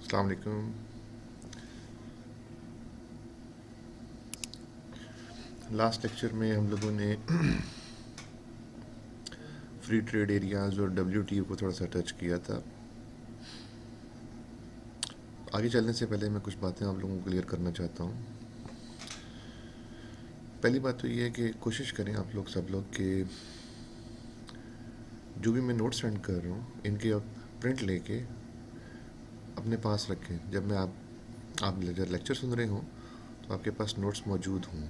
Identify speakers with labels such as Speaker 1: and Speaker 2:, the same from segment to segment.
Speaker 1: अस्सलाम वालेकुम। Last lecture में हम लोगों ने फ्री ट्रेड एरियाज़ और डब्ल्यूटीओ को थोड़ा सा टच किया था। आगे चलने से पहले मैं कुछ बातें आप लोगों को क्लियर करना चाहता हूँ। पहली बात तो ये है कि कोशिश करें आप लोग सब लोग कि जो भी मैं नोट सेंड कर रहा हूँ इनके आप प्रिंट लेके अपने पास रखें। जब मैं आप जब लेक्चर सुन रहे हों तो आपके पास नोट्स मौजूद हों।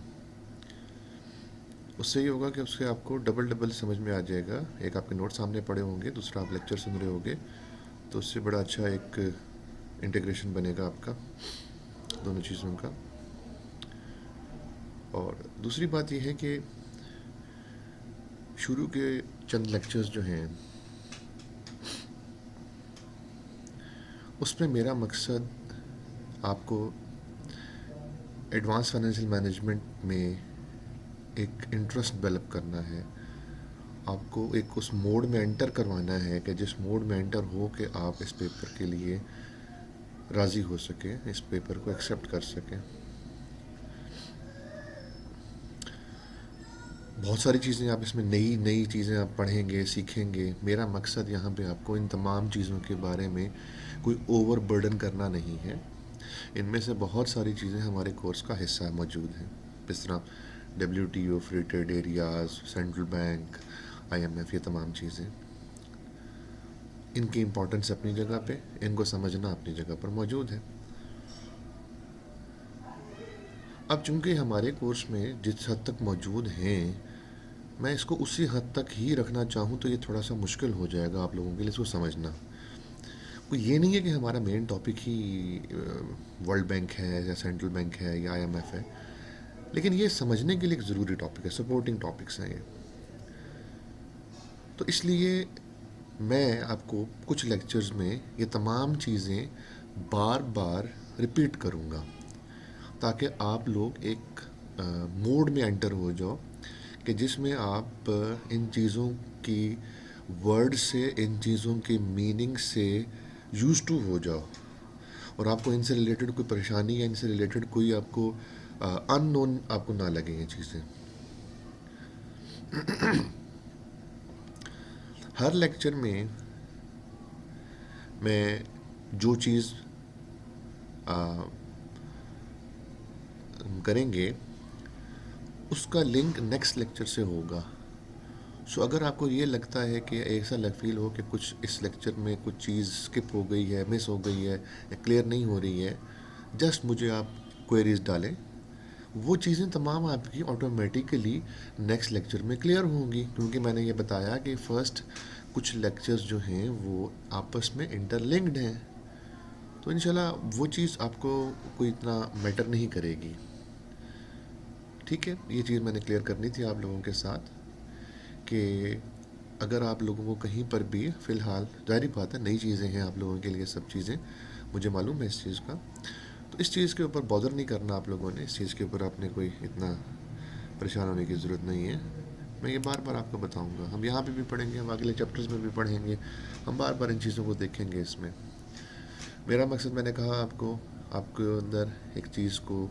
Speaker 1: उससे ये होगा कि उससे आपको डबल डबल समझ में आ जाएगा। एक आपके नोट सामने पड़े होंगे, दूसरा आप लेक्चर सुन रहे होंगे, तो उससे बड़ा अच्छा एक इंटीग्रेशन बनेगा आपका दोनों चीज़ों का। और दूसरी बात यह है कि शुरू के चंद लेक्चर्स जो हैं उसमें मेरा मकसद आपको एडवांस फाइनेंशियल मैनेजमेंट में एक इंटरेस्ट डेवलप करना है। आपको एक उस मोड में एंटर करवाना है कि जिस मोड में एंटर हो के आप इस पेपर के लिए राज़ी हो सकें, इस पेपर को एक्सेप्ट कर सकें। बहुत सारी चीज़ें आप इसमें नई नई चीज़ें आप पढ़ेंगे, सीखेंगे। मेरा मकसद यहाँ पे आपको इन तमाम चीज़ों के बारे में कोई ओवर बर्डन करना नहीं है। इनमें से बहुत सारी चीज़ें हमारे कोर्स का हिस्सा मौजूद हैं, जिस तरह WTO, free trade areas, central bank, IMF, ये तमाम चीज़ें। इनकी इम्पोर्टेंस अपनी जगह पे, इनको समझना अपनी जगह पर मौजूद है। अब चूंकि हमारे कोर्स में जिस हद तक मौजूद हैं, मैं इसको उसी हद तक ही रखना चाहूँ तो ये थोड़ा सा मुश्किल हो जाएगा आप लोगों के लिए इसको समझना। कोई ये नहीं है कि हमारा मेन टॉपिक ही वर्ल्ड बैंक है या सेंट्रल बैंक है या आईएमएफ है, लेकिन ये समझने के लिए एक ज़रूरी टॉपिक है, सपोर्टिंग टॉपिक्स हैं ये। तो इसलिए मैं आपको कुछ लेक्चर्स में ये तमाम चीज़ें बार बार रिपीट करूँगा ताकि आप लोग एक मोड में एंटर हो जाओ कि जिसमें आप इन चीज़ों की वर्ड से, इन चीज़ों के मीनिंग से यूज टू हो जाओ और आपको इनसे रिलेटेड कोई परेशानी या इनसे रिलेटेड कोई आपको अननोन आपको ना लगे ये चीज़ें। हर लेक्चर में मैं जो चीज़ करेंगे उसका लिंक नेक्स्ट लेक्चर से होगा। सो अगर आपको ये लगता है कि ऐसा फील हो कि कुछ इस लेक्चर में कुछ चीज़ स्किप हो गई है, मिस हो गई है या क्लियर नहीं हो रही है, जस्ट मुझे आप क्वेरीज डालें। वो चीज़ें तमाम आपकी ऑटोमेटिकली नेक्स्ट लेक्चर में क्लियर होंगी, क्योंकि मैंने ये बताया कि फ़र्स्ट कुछ लेक्चर्स जो हैं वो आपस में इंटरलिंक्ड हैं। तो इंशाल्लाह वो चीज़ आपको कोई इतना मैटर नहीं करेगी। ठीक है, ये चीज़ मैंने क्लियर करनी थी आप लोगों के साथ कि अगर आप लोगों को कहीं पर भी फ़िलहाल, जाहिर बात है नई चीज़ें हैं आप लोगों के लिए, सब चीज़ें मुझे मालूम है इस चीज़ का, तो इस चीज़ के ऊपर बॉदर नहीं करना आप लोगों ने। इस चीज़ के ऊपर आपने कोई इतना परेशान होने की ज़रूरत नहीं है। मैं ये बार बार आपको बताऊंगा, हम यहाँ पे भी पढ़ेंगे, हम अगले चैप्टर्स में भी पढ़ेंगे, हम बार बार इन चीज़ों को देखेंगे। इसमें मेरा मकसद, मैंने कहा आपको, आपके अंदर एक चीज़ को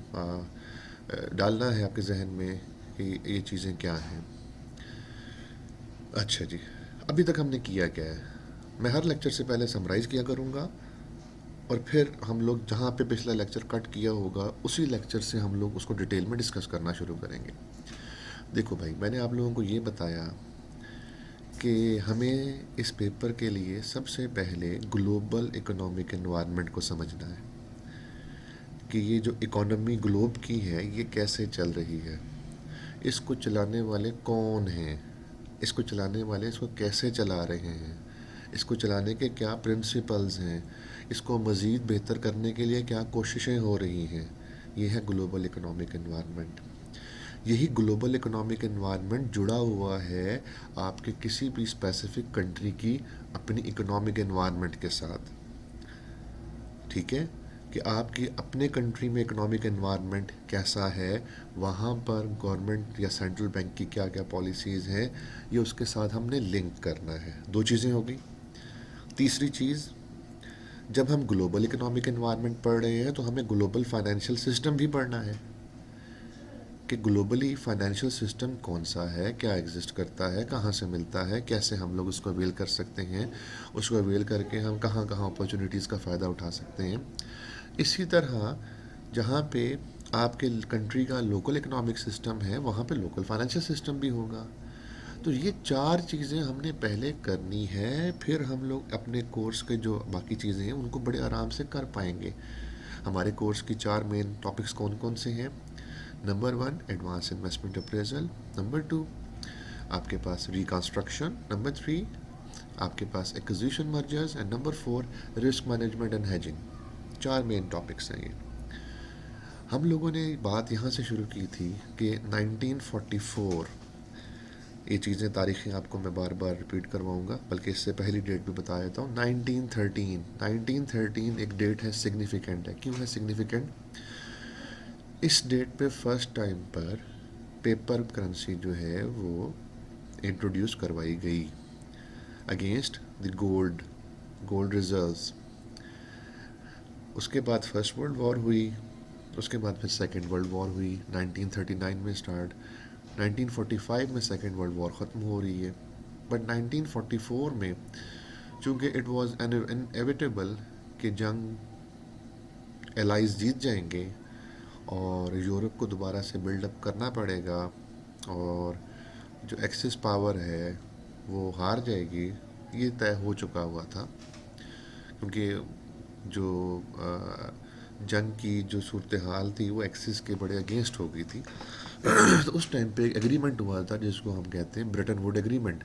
Speaker 1: डालना है आपके जहन में कि ये चीज़ें क्या हैं। अच्छा जी, अभी तक हमने किया क्या है? मैं हर लेक्चर से पहले समराइज़ किया करूँगा और फिर हम लोग जहाँ पे पिछला लेक्चर कट किया होगा उसी लेक्चर से हम लोग उसको डिटेल में डिस्कस करना शुरू करेंगे। देखो भाई, मैंने आप लोगों को ये बताया कि हमें इस पेपर के लिए सबसे पहले ग्लोबल इकोनॉमिक एनवायरनमेंट को समझना है कि ये जो इकोनॉमी ग्लोब की है ये कैसे चल रही है, इसको चलाने वाले कौन हैं, इसको चलाने वाले इसको कैसे चला रहे हैं, इसको चलाने के क्या प्रिंसिपल्स हैं, इसको मज़ीद बेहतर करने के लिए क्या कोशिशें हो रही हैं। ये है ग्लोबल इकोनॉमिक एनवायरनमेंट। यही ग्लोबल इकोनॉमिक एनवायरनमेंट जुड़ा हुआ है आपके किसी भी स्पेसिफिक कंट्री की अपनी इकोनॉमिक एनवायरनमेंट के साथ। ठीक है, कि आपकी अपने कंट्री में इकोनॉमिक एनवायरनमेंट कैसा है, वहाँ पर गवर्नमेंट या सेंट्रल बैंक की क्या क्या पॉलिसीज़ हैं, ये उसके साथ हमने लिंक करना है। दो चीज़ें हो गई। तीसरी चीज़, जब हम ग्लोबल इकोनॉमिक एनवायरनमेंट पढ़ रहे हैं तो हमें ग्लोबल फाइनेंशियल सिस्टम भी पढ़ना है कि ग्लोबली फाइनेंशियल सिस्टम कौन सा है, क्या एग्जिस्ट करता है, कहाँ से मिलता है, कैसे हम लोग उसको अवेल कर सकते हैं, उसको अवेल करके हम कहाँ कहाँ अपॉर्चुनिटीज़ का फ़ायदा उठा सकते हैं। इसी तरह जहाँ पे आपके कंट्री का लोकल इकोनॉमिक सिस्टम है वहाँ पे लोकल फाइनेंशियल सिस्टम भी होगा। तो ये चार चीज़ें हमने पहले करनी है, फिर हम लोग अपने कोर्स के जो बाकी चीज़ें हैं उनको बड़े आराम से कर पाएंगे। हमारे कोर्स की चार मेन टॉपिक्स कौन कौन से हैं? Number 1 advance investment appraisal, number 2 आपके पास रिकंस्ट्रक्शन, नंबर 3 आपके पास acquisition mergers and number 4 risk management and hedging. चार मेन टॉपिक्स हैं ये। हम लोगों ने बात यहाँ से शुरू की थी कि 1944, ये चीज़ें तारीखें आपको मैं बार बार रिपीट करवाऊंगा, बल्कि इससे पहली डेट भी बता देता हूँ। 1913 एक डेट है, सिग्निफिकेंट है। क्यों है सिग्निफिकेंट? इस डेट पे फर्स्ट टाइम पर पेपर करेंसी जो है वो इंट्रोड्यूस करवाई गई अगेंस्ट द गोल्ड रिजर्व्स। उसके बाद फर्स्ट वर्ल्ड वॉर हुई, उसके बाद फिर सेकेंड वर्ल्ड वॉर हुई 1939 में स्टार्ट। 1945 में सेकेंड वर्ल्ड वॉर ख़त्म हो रही है, बट 1944 में चूँकि इट वाज इनएविटेबल कि जंग एलाइज जीत जाएंगे और यूरोप को दोबारा से बिल्डअप करना पड़ेगा और जो एक्सिस पावर है वो हार जाएगी, ये तय हो चुका हुआ था। क्योंकि जो जंग की जो सूरत हाल थी वो एक्सिस के बड़े अगेंस्ट हो गई थी। तो उस टाइम पे एक एग्रीमेंट हुआ था जिसको हम कहते हैं Brayton would agreement.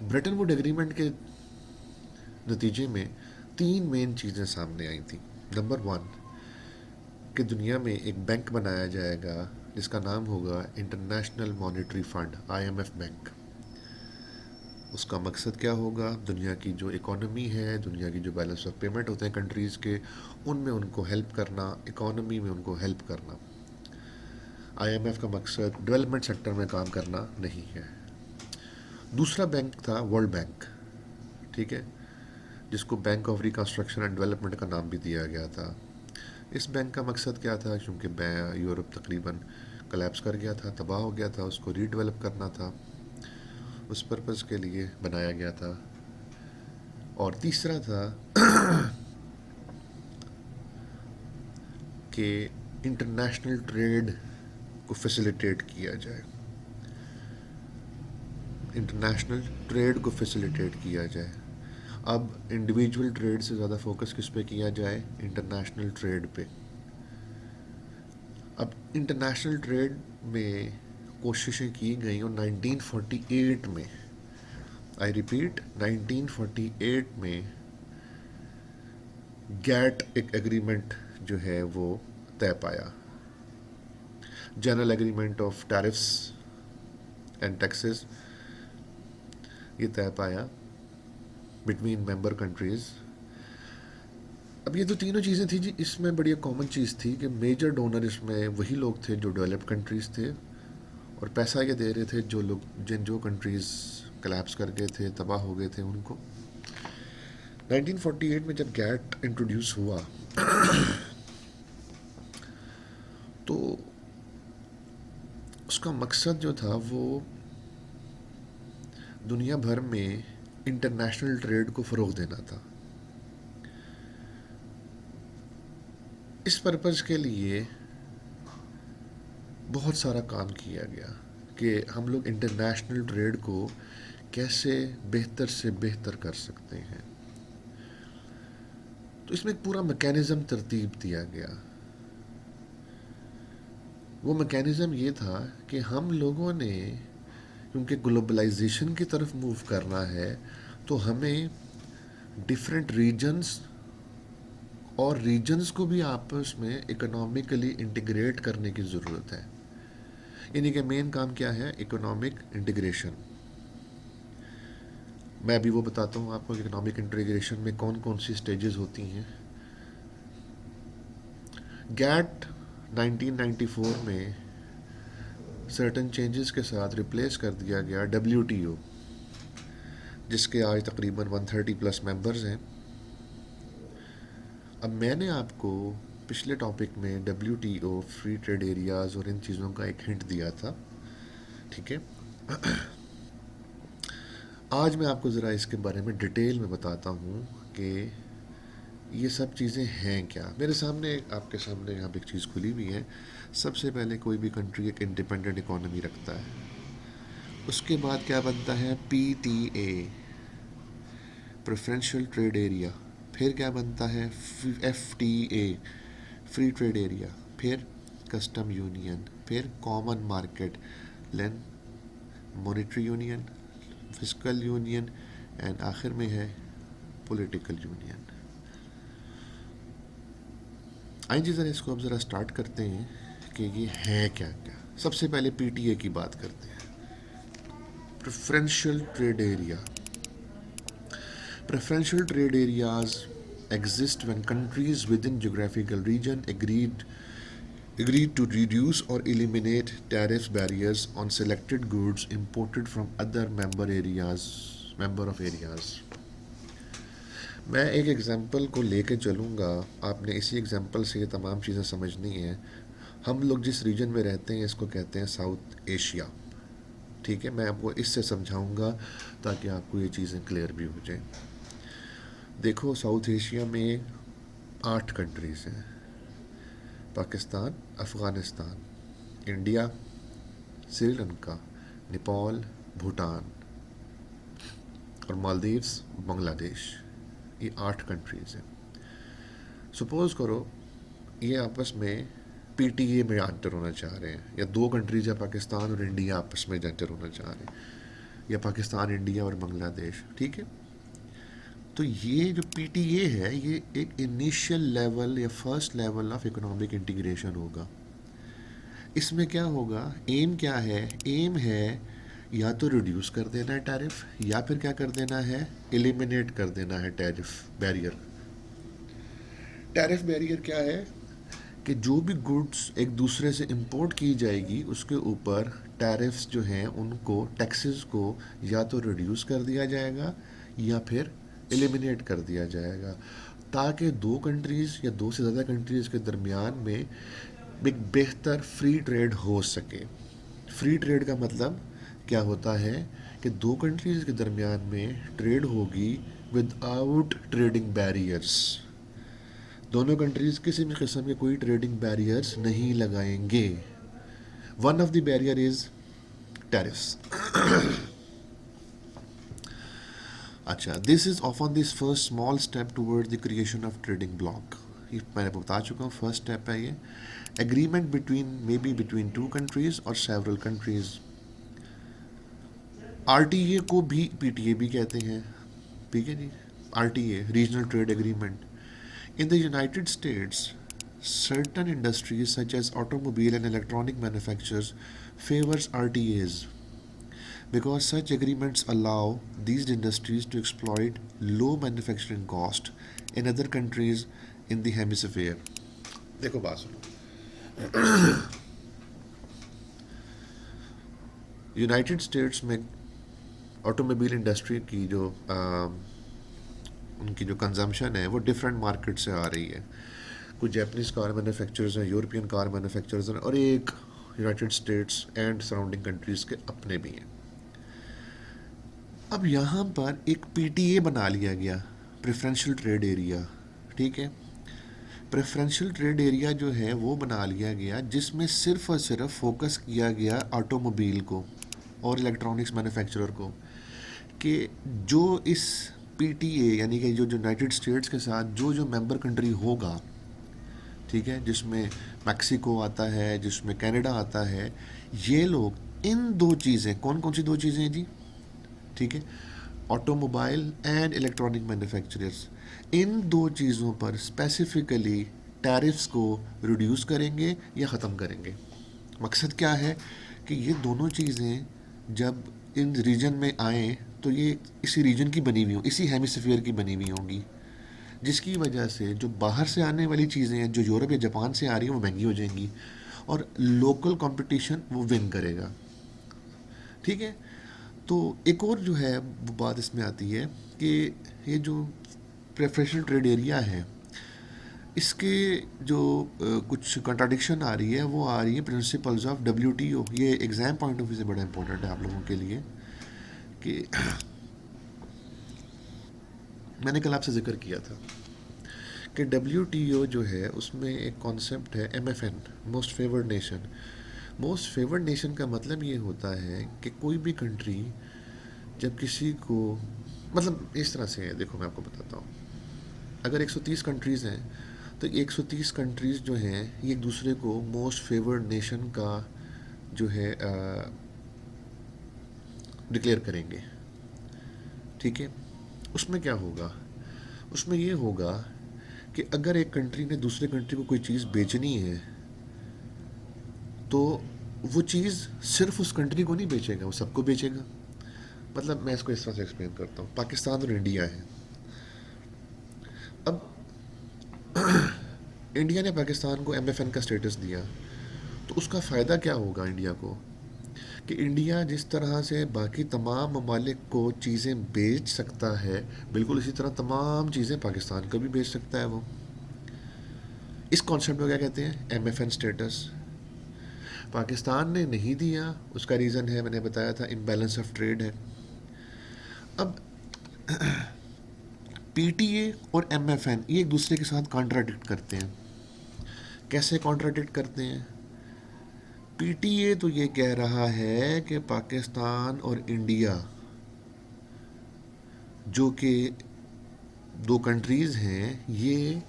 Speaker 1: Brayton would agreement के नतीजे में तीन मेन चीज़ें सामने आई थी। नंबर 1 कि दुनिया में एक बैंक बनाया जाएगा जिसका नाम होगा international monetary fund, IMF bank. उसका मकसद क्या होगा? दुनिया की जो इकोनॉमी है, दुनिया की जो बैलेंस ऑफ पेमेंट होते हैं कंट्रीज़ के, उनमें उनको हेल्प करना, इकोनॉमी में उनको हेल्प करना। IMF का मकसद डेवलपमेंट सेक्टर में काम करना नहीं है। दूसरा बैंक था वर्ल्ड बैंक, ठीक है, जिसको bank of reconstruction and development का नाम भी दिया गया था। इस बैंक का मकसद क्या था? क्योंकि यूरोप तकरीबन कलेप्स कर गया था, तबाह हो गया था, उसको रीडेवलप करना था, उस पर्पज़ के लिए बनाया गया था। और तीसरा था कि इंटरनेशनल ट्रेड को फैसिलिटेट किया जाए, इंटरनेशनल ट्रेड को फैसिलिटेट किया जाए। अब इंडिविजुअल ट्रेड से ज़्यादा फोकस किस पे किया जाए? इंटरनेशनल ट्रेड पे। अब इंटरनेशनल ट्रेड में कोशिशें की गई और 1948 में, आई रिपीट 1948 में गैट एक एग्रीमेंट जो है वो तय पाया, general agreement of tariffs and taxes, ये तय पाया बिटवीन मेंबर कंट्रीज़। अब ये तो तीनों चीज़ें थी जी। इसमें बड़ी कॉमन चीज़ थी कि मेजर डोनर इसमें वही लोग थे जो डेवलप्ड कंट्रीज़ थे, और पैसा ये दे रहे थे जो कंट्रीज़ कलेप्स कर गए थे, तबाह हो गए थे उनको। 1948 में जब गैट इंट्रोड्यूस हुआ तो उसका मकसद जो था वो दुनिया भर में इंटरनेशनल ट्रेड को फ़रोग़ देना था। इस पर्पज़ के लिए बहुत सारा काम किया गया कि हम लोग इंटरनेशनल ट्रेड को कैसे बेहतर से बेहतर कर सकते हैं। तो इसमें एक पूरा मैकेनिज़्म तरतीब दिया गया। वो मैकेनिज़्म ये था कि हम लोगों ने, क्योंकि ग्लोबलाइजेशन की तरफ मूव करना है, तो हमें डिफरेंट रीजन्स और रीजन्स को भी आपस में इकोनॉमिकली इंटीग्रेट करने की ज़रूरत है। यानी कि मेन काम क्या है? Economic integration. मैं अभी वो बताता हूँ आपको इकोनॉमिक इंटीग्रेशन में कौन कौन सी स्टेजेस होती हैं। गैट 1994 में सर्टन चेंजेस के साथ रिप्लेस कर दिया गया WTO, जिसके आज तकरीबन 130 प्लस मेंबर्स हैं। अब मैंने आपको पिछले टॉपिक में WTO, फ्री ट्रेड एरियाज़ और इन चीज़ों का एक हिंट दिया था, ठीक है। आज मैं आपको ज़रा इसके बारे में डिटेल में बताता हूँ कि ये सब चीज़ें हैं क्या। मेरे सामने, आपके सामने यहाँ पे एक चीज़ खुली हुई है। सबसे पहले कोई भी कंट्री एक इंडिपेंडेंट इकोनॉमी रखता है, उसके बाद क्या बनता है, PTA, प्रेफरेंशियल ट्रेड एरिया। फिर क्या बनता है, FTA, फ्री ट्रेड एरिया। फिर कस्टम यूनियन, फिर common market, lane monetary union, fiscal union, and आखिर में है पॉलिटिकल यूनियन। आइए ज़रा इसको अब ज़रा स्टार्ट करते हैं कि ये है क्या क्या। सबसे पहले PTA की बात करते हैं, preferential trade area. Preferential trade areas exist when countries within geographical region agreed to reduce or eliminate tariff barriers on selected goods imported from other member of areas। मैं एक एग्जांपल को लेके चलूँगा, आपने इसी एग्जांपल से ये तमाम चीज़ें समझनी हैं। हम लोग जिस रीजन में रहते हैं इसको कहते हैं साउथ एशिया, ठीक है। मैं आपको इससे समझाऊंगा ताकि आपको ये चीज़ें क्लियर भी हो जाएं। देखो, साउथ एशिया में 8 कंट्रीज़ हैं, पाकिस्तान, अफ़गानिस्तान, इंडिया, श्रीलंका, नेपाल, भूटान और मालदीव्स, बांग्लादेश। ये 8 कंट्रीज़ हैं। सपोज़ करो ये आपस में PTA में एंटर होना चाह रहे हैं, या 2 कंट्रीज़ या पाकिस्तान और इंडिया आपस में एंटर होना चाह रहे हैं, या पाकिस्तान, इंडिया और बांग्लादेश, ठीक है। तो ये जो PTA है ये एक इनिशियल लेवल या first level of economic integration होगा। इसमें क्या होगा, एम क्या है, एम है या तो रिड्यूस कर देना है टैरिफ, या फिर क्या कर देना है, एलिमिनेट कर देना है टैरिफ बैरियर। टैरिफ बैरियर क्या है कि जो भी गुड्स एक दूसरे से इंपोर्ट की जाएगी उसके ऊपर टैरिफ्स जो हैं उनको, टैक्सेस को या तो रिड्यूस कर दिया जाएगा या फिर एलिमिनेट कर दिया जाएगा, ताकि 2 कंट्रीज़ या 2 से ज़्यादा कंट्रीज़ के दरमियान में एक बेहतर फ्री ट्रेड हो सके। फ्री ट्रेड का मतलब क्या होता है कि 2 कंट्रीज़ के दरमियान में ट्रेड होगी विदाउट ट्रेडिंग बैरियर्स। दोनों कंट्रीज़ किसी भी किस्म के कोई ट्रेडिंग बैरियर्स नहीं लगाएंगे। One of the barrier is tariffs. अच्छा, this is often this first small step toward the creation of trading bloc. ये मैंने बता चुका हूँ, फर्स्ट स्टेप है ये। एग्रीमेंट बिटवीन 2 कंट्रीज़ और सेवरल कंट्रीज़। RTA को भी PTA भी कहते हैं, ठीक है जी। RTA, regional trade agreement. In the United States, certain industries such as automobile and electronic manufacturers favors RTAs because such agreements allow these industries to exploit low manufacturing cost in other countries in the hemisphere। देखो बात सुनो, United states में automobile industry की जो उनकी जो consumption है वो डिफरेंट मार्केट से आ रही है। कुछ जैपनीज़ कार मैन्युफैक्चरर्स हैं, यूरोपियन कार मैन्युफैक्चरर्स हैं, और एक United states and surrounding countries के अपने भी हैं। अब यहाँ पर एक PTA बना लिया गया, प्रेफरेंशियल ट्रेड एरिया, ठीक है। प्रेफरेंशियल ट्रेड एरिया जो है वो बना लिया गया जिसमें सिर्फ और सिर्फ फोकस किया गया ऑटोमोबाइल को और इलेक्ट्रॉनिक्स मैन्युफैक्चरर को, कि जो इस PTA यानी कि जो यूनाइटेड स्टेट्स के साथ जो मेंबर कंट्री होगा, ठीक है, जिसमें मैक्सिको आता है, जिसमें कनाडा आता है, ये लोग इन 2 चीज़ें, कौन कौन सी 2 चीज़ें हैं जी, ठीक है, ऑटोमोबाइल एंड इलेक्ट्रॉनिक मैन्युफैक्चरर्स, इन 2 चीज़ों पर स्पेसिफिकली टैरिफ्स को रिड्यूस करेंगे या ख़त्म करेंगे। मकसद क्या है कि ये दोनों चीज़ें जब इन रीजन में आएँ तो ये इसी रीजन की बनी हुई हों, इसी हेमिस्फीयर की बनी हुई होंगी, जिसकी वजह से जो बाहर से आने वाली चीज़ें हैं, जो यूरोप या जापान से आ रही हैं, वो महंगी हो जाएंगी और लोकल कंपटीशन वो विन करेगा, ठीक है। तो एक और जो है वो बात इसमें आती है कि ये जो प्रेफरेंशियल ट्रेड एरिया है, इसके जो कुछ कंट्राडिक्शन आ रही है, वो आ रही है प्रिंसिपल्स ऑफ WTO। ये एग्ज़ाम पॉइंट ऑफ व्यू से बड़ा इंपॉर्टेंट है आप लोगों के लिए कि मैंने कल आपसे जिक्र किया था कि WTO जो है उसमें एक कॉन्सेप्ट है MFN, most favoured nation. Most favoured nation का मतलब ये होता है कि कोई भी कंट्री जब किसी को, मतलब इस तरह से है, देखो मैं आपको बताता हूँ। अगर 130 कंट्रीज़ हैं तो 130 कंट्रीज़ जो हैं ये एक दूसरे को मोस्ट फेवर्ड नेशन का जो है डिक्लेयर करेंगे, ठीक है। उसमें क्या होगा, उसमें ये होगा कि अगर एक कंट्री ने दूसरे कंट्री को कोई चीज़ बेचनी है तो वो चीज़ सिर्फ उस कंट्री को नहीं बेचेगा, वो सबको बेचेगा। मतलब मैं इसको इस तरह से एक्सप्लेन करता हूँ। पाकिस्तान और इंडिया है। अब इंडिया ने पाकिस्तान को MFN का स्टेटस दिया तो उसका फ़ायदा क्या होगा इंडिया को, कि इंडिया जिस तरह से बाकी तमाम ममालिक को चीज़ें बेच सकता है, बिल्कुल इसी तरह तमाम चीज़ें पाकिस्तान को भी बेच सकता है वो। इस कॉन्सेप्ट को क्या कहते हैं, MFN स्टेटस। पाकिस्तान ने नहीं दिया, उसका रीज़न है, मैंने बताया था, इम्बैलेंस ऑफ ट्रेड है। अब PTA और MFN ये एक दूसरे के साथ कॉन्ट्राडिक्ट करते हैं। कैसे कॉन्ट्राडिक्ट करते हैं? PTA तो ये कह रहा है कि पाकिस्तान और इंडिया जो कि दो कंट्रीज़ हैं, ये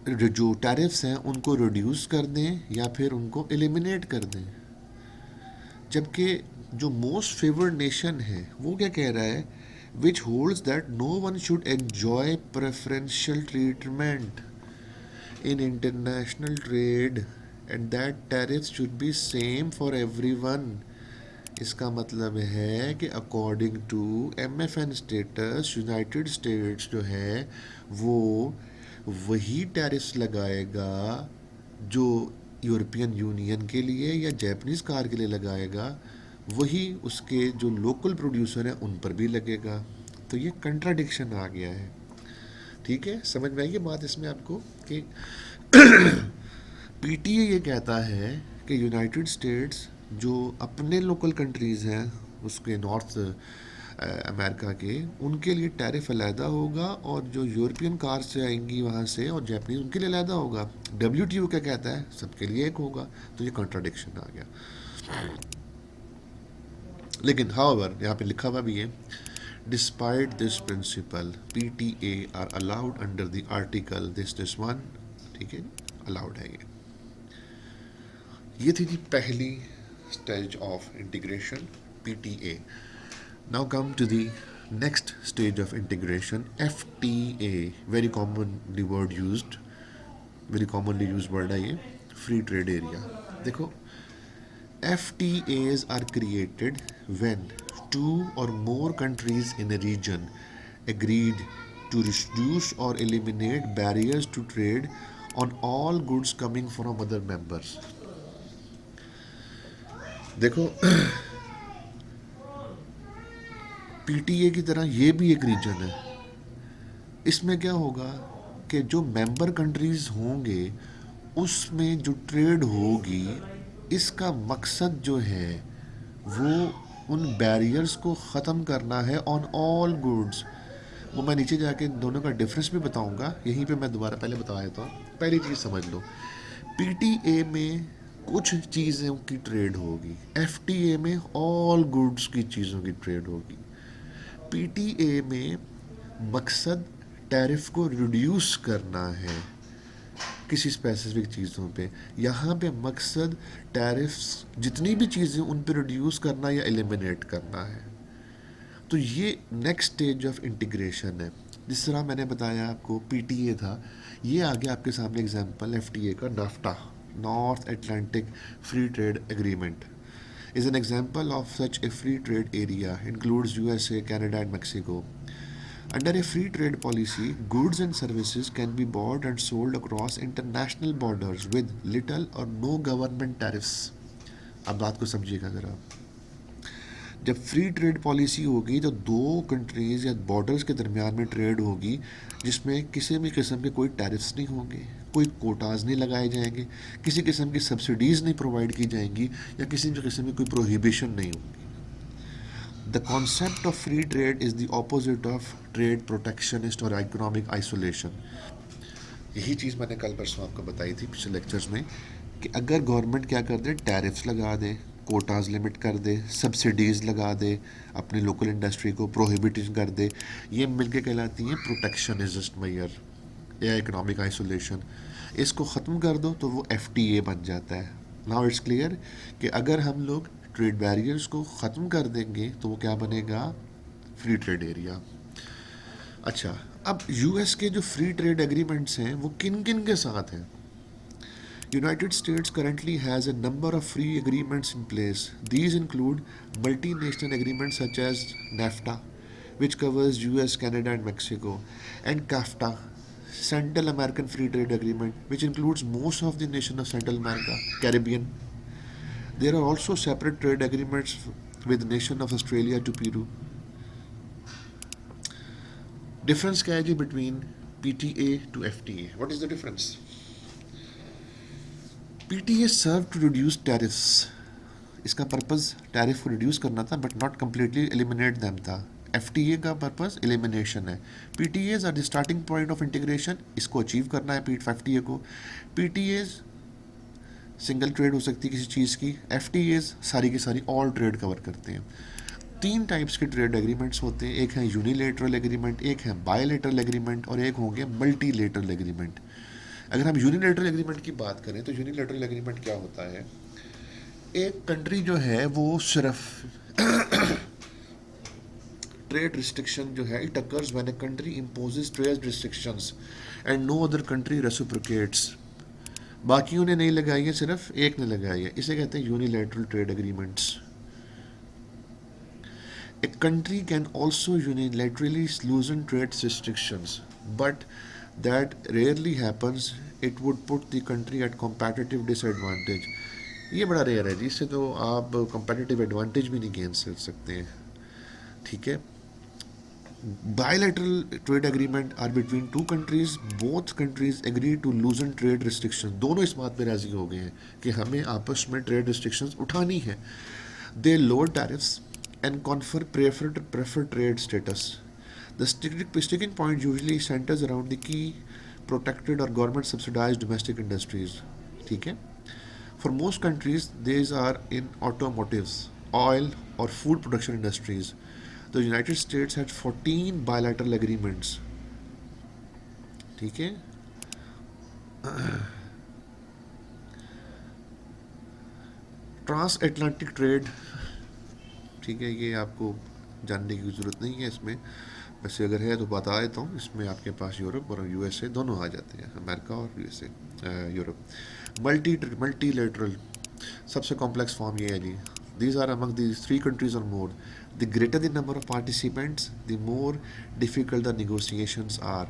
Speaker 1: जो टैरिफ्स हैं उनको रिड्यूस कर दें या फिर उनको एलिमिनेट कर दें। जबकि जो मोस्ट फेवर्ड नेशन है वो क्या कह रहा है, which holds that no one should enjoy preferential treatment in international trade and that tariffs should be same for everyone. इसका मतलब है कि according to MFN status United States जो है वो वही टैरिफ्स लगाएगा जो यूरोपियन यूनियन के लिए या जापानीज़ कार के लिए लगाएगा, वही उसके जो लोकल प्रोड्यूसर हैं उन पर भी लगेगा। तो ये कंट्राडिक्शन आ गया है, ठीक है। समझ में आई ये बात इसमें आपको कि PTA ये कहता है कि यूनाइटेड स्टेट्स जो अपने लोकल कंट्रीज़ हैं उसके नॉर्थ अमेरिका के, उनके लिए टैरिफ अलहदा होगा, और जो यूरोपियन कार से आएंगी वहाँ से और जापानीज उनके लिए अलहदा होगा। WTO क्या कहता है, सबके लिए एक होगा। तो ये कॉन्ट्राडिक्शन आ गया। लेकिन हाउएवर यहाँ पे लिखा हुआ भी है, despite this principle PTA are allowed under the article this one, ठीक है, अलाउड है ये थी पहली stage of integration, PTA। Now come to the next stage of integration, FTA, very commonly used word है ये, free trade area। देखो, FTAs are created when two or more countries in a region agreed to reduce or eliminate barriers to trade on all goods coming from other members। देखो PTA की तरह ये भी एक reason है। इसमें क्या होगा कि जो मेंबर कंट्रीज़ होंगे उसमें जो ट्रेड होगी, इसका मकसद जो है वो उन बैरियर्स को ख़त्म करना है ऑन ऑल गुड्स। वो मैं नीचे जाके दोनों का डिफरेंस भी बताऊंगा, यहीं पे मैं दोबारा पहले बता देता हूँ। पहली चीज़ समझ लो, PTA में कुछ चीज़ों की ट्रेड होगी, FTA में ऑल गुड्स की चीज़ों की ट्रेड होगी। PTA में मकसद टैरिफ को रिड्यूस करना है किसी स्पेसिफिक चीज़ों पे, यहाँ पे मकसद टैरिफ्स जितनी भी चीज़ें उन पे रिड्यूस करना या एलिमिनेट करना है। तो ये नेक्स्ट स्टेज ऑफ इंटीग्रेशन है। जिस तरह मैंने बताया आपको PTA था, ये आगे आपके सामने एग्जांपल FTA का NAFTA, north Atlantic free trade agreement is an example of such a free trade area, includes USA, Canada and Mexico. Under a free trade policy, goods and services can be bought and sold across international borders with little or no government tariffs. अब बात को समझिएगा ज़रा। जब free trade policy होगी तो दो countries या बॉर्डर्स के दरमियान में ट्रेड होगी, जिसमें किसी भी किस्म के कोई टैरिफ्स नहीं होंगे, कोई कोटाज नहीं लगाए जाएंगे, किसी किस्म की सब्सिडीज़ नहीं प्रोवाइड की जाएंगी, या किसी भी किस्म की कोई प्रोहिबिशन नहीं होगी। The concept of free trade is the opposite of trade protectionist और इकोनॉमिक आइसोलेशन। यही चीज़ मैंने कल परसों आपको बताई थी पिछले लेक्चर्स में, कि अगर गवर्नमेंट क्या कर दे, टैरिफ्स लगा दे, कोटाज लिमिट कर दे, सब्सिडीज़ लगा दे, अपनी लोकल इंडस्ट्री को प्रोहिबिटिंग कर दे, ये मिलके कहलाती हैं प्रोटेक्शनिस्ट मेजर या इकोनॉमिक आइसोलेशन। इसको ख़त्म कर दो तो वो FTA बन जाता है। नाउ इट्स क्लियर कि अगर हम लोग ट्रेड बैरियर्स को ख़त्म कर देंगे तो वो क्या बनेगा, फ्री ट्रेड एरिया। अच्छा, अब US के जो फ्री ट्रेड एग्रीमेंट्स हैं वो किन किन के साथ हैं? United States currently has a number of free agreements in place. These include multinational agreements such as NAFTA, which covers US, Canada, and Mexico, and CAFTA, Central American Free Trade Agreement, which includes most of the nations of Central America, Caribbean. There are also separate trade agreements with the nation of Australia to Peru. Difference क्या है जी between PTA to FTA? What is the difference? PTA serve to reduce tariffs. इसका purpose tariff को reduce करना था, but not completely eliminate them था। FTA का purpose elimination है। PTAs are the starting point of integration, इसको achieve करना है FTA को। PTAs सिंगल ट्रेड हो सकती है किसी चीज़ की, FTAs सारी की सारी ऑल ट्रेड कवर करते हैं। तीन टाइप्स के ट्रेड एग्रीमेंट्स होते हैं, एक है यूनिलेटरल एग्रीमेंट, एक है बायलेटरल एग्रीमेंट, और एक होंगे मल्टीलेटरल एग्रीमेंट। अगर हम यूनिलेटरल एग्रीमेंट की बात करें तो यूनिलेटरल एग्रीमेंट क्या होता है, एक कंट्री जो है वो सिर्फ ट्रेड रिस्ट्रिक्शन जो है, it occurs when a country imposes trade restrictions and no other country reciprocates. बाकियों ने नहीं लगाई है, सिर्फ एक ने लगाई है, इसे कहते हैं unilateral trade agreements. A country can also unilaterally loosen trade restrictions, but that rarely happens. It would put the country at competitive disadvantage. ये बड़ा रेयर है जी, इससे तो आप competitive advantage भी नहीं गेन कर सकते हैं। ठीक है। Bilateral trade agreement are between two countries. Both countries agree to loosen trade restrictions. दोनों इस बात पे राजी हो गए हैं कि हमें आपस में trade restrictions उठानी है। They lower tariffs and confer preferred trade status. The sticking point usually centers around the key protected or government subsidized domestic industries. ठीक है? For most countries, these are in automotives, oil, or food production industries. The United States had 14 bilateral agreements. ठीक है? Transatlantic trade, ठीक है, ये आपको जानने की ज़रूरत नहीं है इसमें, वैसे अगर है तो बता देता हूँ। इसमें आपके पास यूरोप और USA दोनों आ जाते हैं, अमेरिका और USA, यूरोप। मल्टीलेटरल सबसे कॉम्प्लेक्स फॉर्म ये है जी। These are among these three countries or more. The greater the number of participants, the more difficult the negotiations are.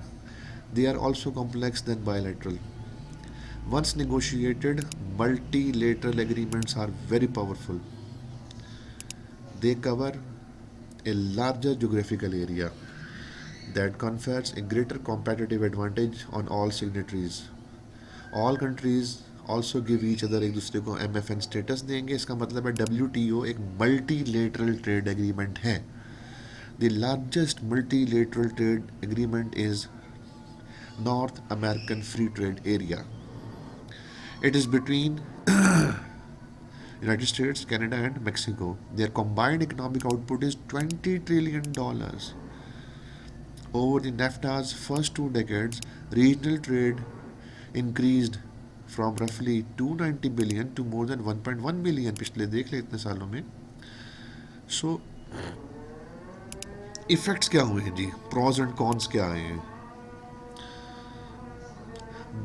Speaker 1: They are also complex than bilateral. Once negotiated, multilateral agreements are very powerful. They cover a larger geographical area that confers a greater competitive advantage on all signatories. All countries also give each other, एक दूसरे को MFN status देंगे। इसका मतलब है WTO एक multilateral trade agreement है। The largest multilateral trade agreement is North American Free Trade Area. It is between United States, Canada, and Mexico. Their combined economic output is $20 trillion. Over the NAFTA's first 2 decades, regional trade increased from roughly 290 billion to more than 1.1 billion पिछले देख ले इतने सालों में। So, effects क्या हुए हैं जी, pros and cons क्या आए हैं?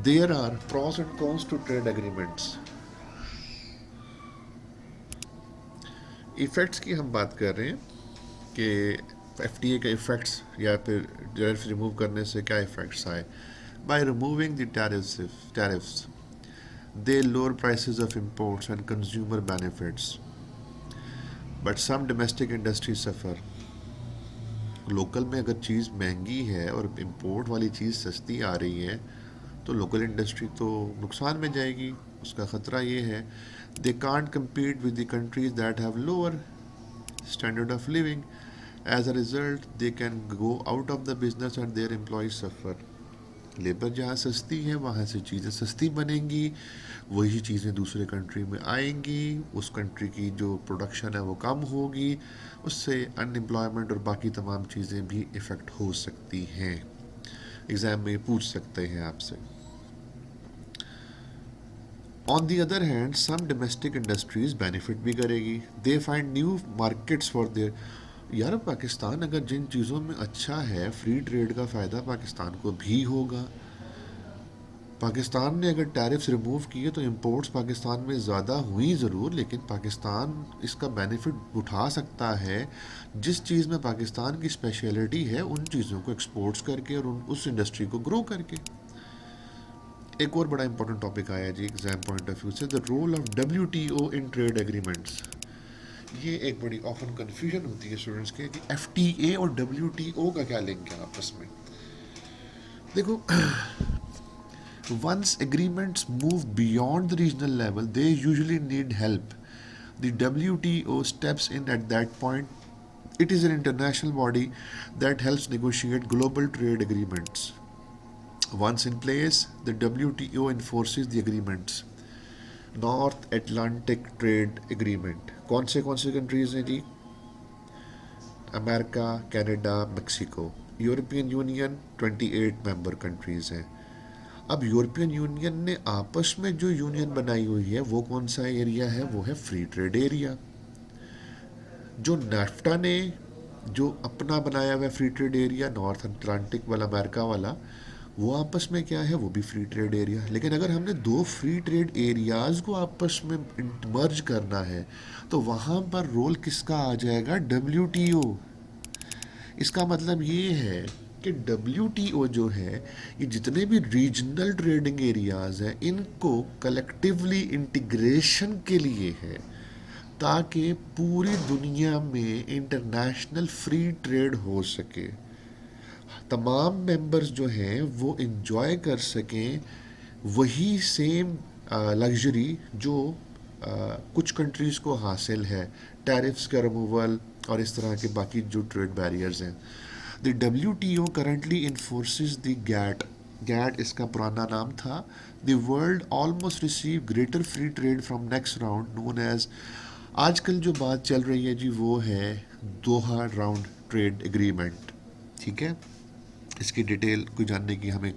Speaker 1: There are pros and cons to trade agreements. Effects की हम बात कर रहे हैं कि FTA के इफ़ेक्ट्स या फिर टैरिफ रिमूव करने से क्या इफ़ेक्ट्स आए। By removing the tariffs They lower prices of imports and consumer benefits, but some domestic industries suffer. Local में अगर चीज़ महंगी है और इंपोर्ट वाली चीज़ सस्ती आ रही है तो लोकल इंडस्ट्री तो नुकसान में जाएगी. उसका ख़तरा ये है, they can't compete with the countries that have lower standard of living. As a result, they can go out of the business and their employees suffer. Labour जहाँ सस्ती है वहाँ से चीज़ें सस्ती बनेंगी, वही चीज़ें दूसरे कंट्री में आएंगी, उस कंट्री की जो प्रोडक्शन है वो कम होगी, उससे अनएम्प्लॉयमेंट और बाकी तमाम चीज़ें भी इफ़ेक्ट हो सकती हैं. एग्ज़ाम में पूछ सकते हैं आपसे. On the other hand some domestic industries benefit भी करेगी. They find new markets for their. यार पाकिस्तान अगर जिन चीज़ों में अच्छा है, फ्री ट्रेड का फ़ायदा पाकिस्तान को भी होगा. पाकिस्तान ने अगर टैरिफ्स रिमूव किए तो इंपोर्ट्स पाकिस्तान में ज़्यादा हुई ज़रूर, लेकिन पाकिस्तान इसका बेनिफिट उठा सकता है जिस चीज़ में पाकिस्तान की स्पेशलिटी है उन चीज़ों को एक्सपोर्ट्स करके और उस इंडस्ट्री को ग्रो करके. एक और बड़ा इंपॉर्टेंट टॉपिक आया जी एग्जाम पॉइंट ऑफ व्यू से, the role of WTO in trade agreements. ये एक बड़ी ऑफन कन्फ्यूजन होती है स्टूडेंट्स के कि FTA और WTO का क्या लिंक है आपस में. देखो, once agreements move beyond the regional level, they usually need help. The WTO steps in at that point. It is an international body that helps negotiate global trade agreements. Once in place, the WTO enforces the agreements. North Atlantic Trade Agreement कौन से countries हैं जी? America, Canada, Mexico. European Union 28 member countries हैं. अब European union ने आपस में जो यूनियन बनाई हुई है वो कौन सा एरिया है? वो है फ्री ट्रेड एरिया. जो नाफ्टा ने जो अपना बनाया हुआ free trade area, north Atlantic वाला, अमेरिका वाला, वो आपस में क्या है? वो भी फ्री ट्रेड एरिया. लेकिन अगर हमने दो फ्री ट्रेड एरियाज़ को आपस में मर्ज करना है तो वहाँ पर रोल किसका आ जाएगा? WTO. इसका मतलब ये है कि WTO जो है, ये जितने भी रीजनल ट्रेडिंग एरियाज़ हैं इनको कलेक्टिवली इंटीग्रेशन के लिए है, ताकि पूरी दुनिया में इंटरनेशनल फ्री ट्रेड हो सके, तमाम मेंबर्स जो हैं वो इन्जॉय कर सकें वही सेम लग्जरी जो कुछ कंट्रीज़ को हासिल है, टैरिफ्स का रिमूवल और इस तरह के बाकी जो ट्रेड बैरियर्स हैं. The WTO currently enforces the GATT इसका पुराना नाम था. The world almost receive greater free trade from next round known as. आजकल जो बात चल रही है जी वो है दोहा राउंड ट्रेड एग्रीमेंट. ठीक है, इसकी डिटेल को जानने की हमें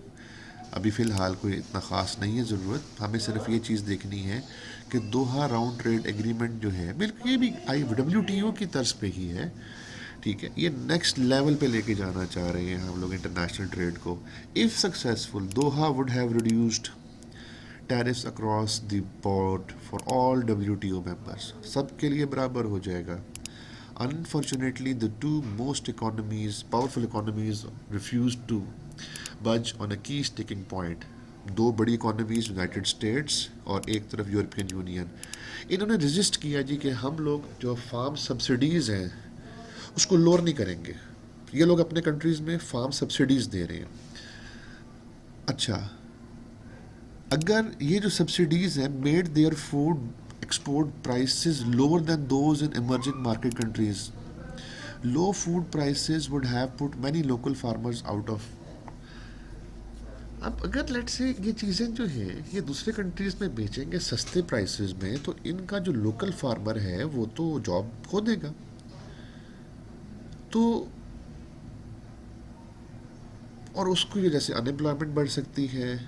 Speaker 1: अभी फ़िलहाल कोई इतना ख़ास नहीं है ज़रूरत. हमें सिर्फ ये चीज़ देखनी है कि दोहा राउंड ट्रेड एग्रीमेंट जो है, बिल्कुल ये भी WTO की तर्ज पे ही है. ठीक है, ये नेक्स्ट लेवल पे लेके जाना चाह रहे हैं हम लोग इंटरनेशनल ट्रेड को. If successful, Doha would have reduced tariffs across the board for all WTO members. सब के लिए बराबर हो जाएगा. Unfortunately, the two most powerful economies refused to budge on a key sticking point. दो बड़ी इकोनॉमीज यूनाइटेड स्टेट्स और एक तरफ यूरोपियन यूनियन, इन्होंने रजिस्ट किया जी कि हम लोग जो फार्म सब्सिडीज़ हैं उसको लोअर नहीं करेंगे. ये लोग अपने कंट्रीज़ में फार्म सब्सिडीज़ दे रहे हैं. अच्छा, अगर ये जो सब्सिडीज़ हैं made their food export prices lower than those in emerging market countries. Low food prices would have put many local farmers out of. अब अगर लेट्स से ये चीज़ें जो है ये दूसरे कंट्रीज़ में बेचेंगे सस्ते प्राइसेस में, तो इनका जो लोकल फार्मर है वो तो जॉब खो देगा. तो और उसको वजह से अनएम्प्लॉयमेंट बढ़ सकती है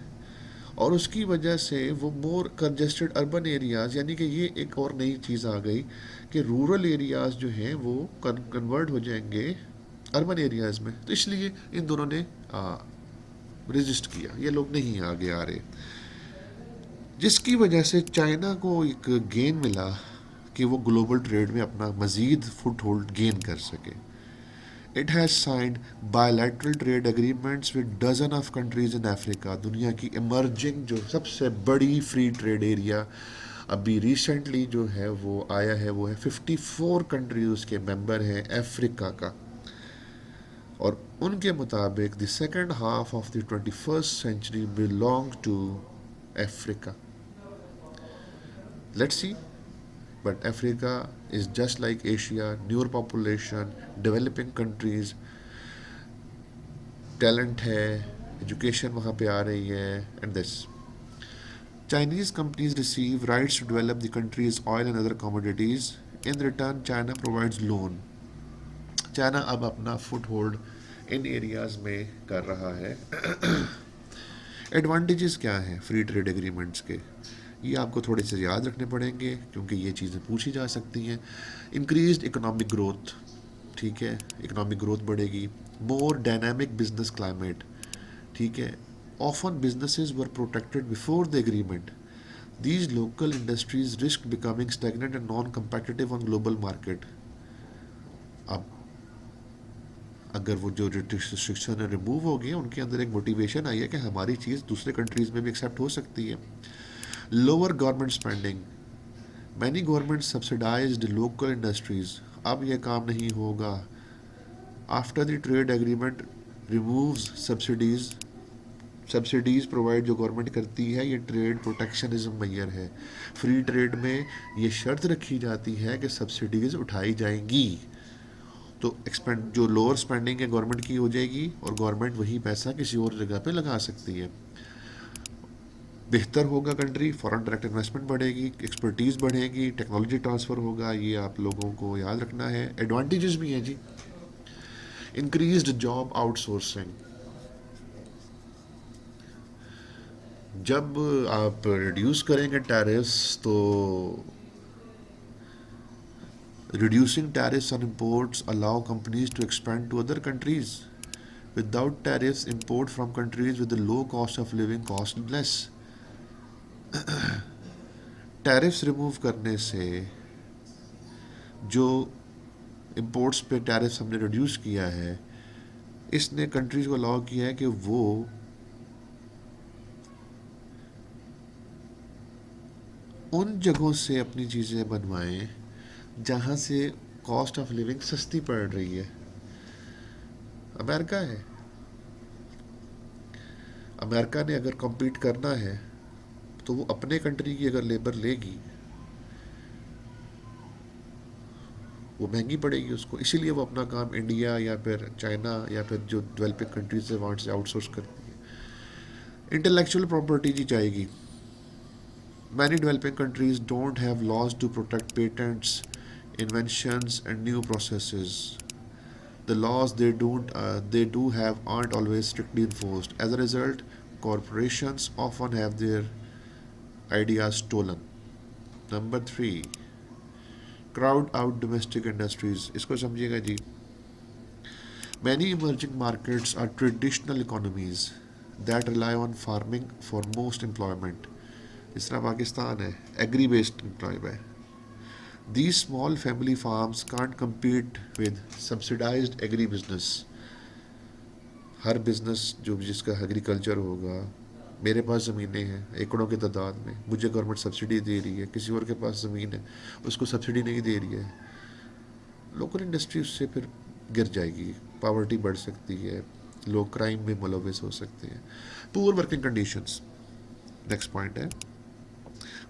Speaker 1: और उसकी वजह से वो मोर कंजेस्टेड अर्बन एरियाज़, यानी कि ये एक और नई चीज़ आ गई कि रूरल एरियाज़ जो हैं वो कन्वर्ट हो जाएंगे अर्बन एरियाज़ में. तो इसलिए इन दोनों ने रजिस्ट किया, ये लोग नहीं आगे आ रहे, जिसकी वजह से चाइना को एक गेन मिला कि वो ग्लोबल ट्रेड में अपना मज़ीद फुट होल्ड गेन कर सके. It has signed bilateral trade agreements with dozen of countries in Africa. दुनिया की इमर्जिंग जो सबसे बड़ी फ्री ट्रेड एरिया अभी रिसेंटली जो है वो आया है, वो है 54 कंट्रीज उसके मेंबर हैं अफ्रीका का। और उनके मुताबिक the second half of the 21st century belong to Africa. Let's see, but Africa is just like Asia, newer population, developing countries, talent है, एजुकेशन वहाँ पे आ रही है, and this Chinese companies receive rights to develop the country's oil and other commodities. In return, China provides loan. China अब अपना foot hold in areas में कर रहा है। एडवांटेजेस क्या हैं फ्री ट्रेड एग्रीमेंट्स के, ये आपको थोड़े से याद रखने पड़ेंगे क्योंकि ये चीज़ें पूछी जा सकती हैं। इंक्रीज्ड इकोनॉमिक ग्रोथ, ठीक है, इकोनॉमिक ग्रोथ बढ़ेगी। मोर डायनामिक बिजनेस क्लाइमेट, ठीक है। Often businesses were protected before the agreement. These local industries risk becoming stagnant and non competitive on global market. अब अगर वो जो रिस्ट्रिक्शन है रिमूव हो गई, उनके अंदर एक मोटिवेशन आई है कि हमारी चीज़ दूसरे कंट्रीज़ में भी एक्सेप्ट हो सकती है। Lower government spending, many government subsidised local industries, अब यह काम नहीं होगा। After the trade agreement removes subsidies provide जो गवर्नमेंट करती है, ये ट्रेड प्रोटेक्शनिज्म मैयर है। फ्री ट्रेड में ये शर्त रखी जाती है कि सब्सिडीज़ उठाई जाएंगी, तो एक्सपेंड जो लोअर स्पेंडिंग है गवर्नमेंट की हो जाएगी और गवर्नमेंट वही पैसा किसी और जगह पे लगा सकती है। बेहतर होगा कंट्री, फॉरेन डायरेक्ट इन्वेस्टमेंट बढ़ेगी, एक्सपर्टीज़ बढ़ेगी, टेक्नोलॉजी ट्रांसफ़र होगा, ये आप लोगों को याद रखना है। एडवांटेजेस भी हैं जी। इंक्रीज्ड जॉब आउटसोर्सिंग, जब आप रिड्यूस करेंगे टैरिफ्स तो reducing tariffs on imports allow companies to expand to other countries. Without tariffs, import from countries with a low cost of living cost less. Tariffs remove करने से जो imports पे tariffs हमने reduce किया है, इसने कंट्रीज़ को अलाउ किया है कि वो उन जगहों से अपनी चीज़ें बनवाएं जहाँ से कॉस्ट ऑफ लिविंग सस्ती पड़ रही है। अमेरिका है, अमेरिका ने अगर कम्पीट करना है तो वो अपने कंट्री की अगर लेबर लेगी वो महंगी पड़ेगी उसको, इसीलिए वो अपना काम इंडिया या फिर चाइना या फिर जो डेवलपिंग कंट्रीज है वहाँ से आउटसोर्स करती है। इंटेलेक्चुअल प्रॉपर्टी जी चाहिए। Many developing countries don't have laws to protect patents, inventions, and new processes. The laws they do have aren't always strictly enforced. As a result, corporations often have their ideas stolen. Number 3, crowd out domestic industries. इसको समझिएगा जी। Many emerging markets are traditional economies that rely on farming for most employment. इस तरह पाकिस्तान है, agree based employment है। These small family farms can't compete with subsidized agri business. Her business जो जिसका agriculture होगा, मेरे पास ज़मीनें हैं एकड़ों की तादाद में, मुझे गवर्नमेंट सब्सिडी दे रही है, किसी और के पास ज़मीन है उसको सब्सिडी नहीं दे रही है, लोकल इंडस्ट्री उससे फिर गिर जाएगी, पावर्टी बढ़ सकती है, लोग क्राइम में मुलविस हो सकते हैं। Poor working conditions next point है।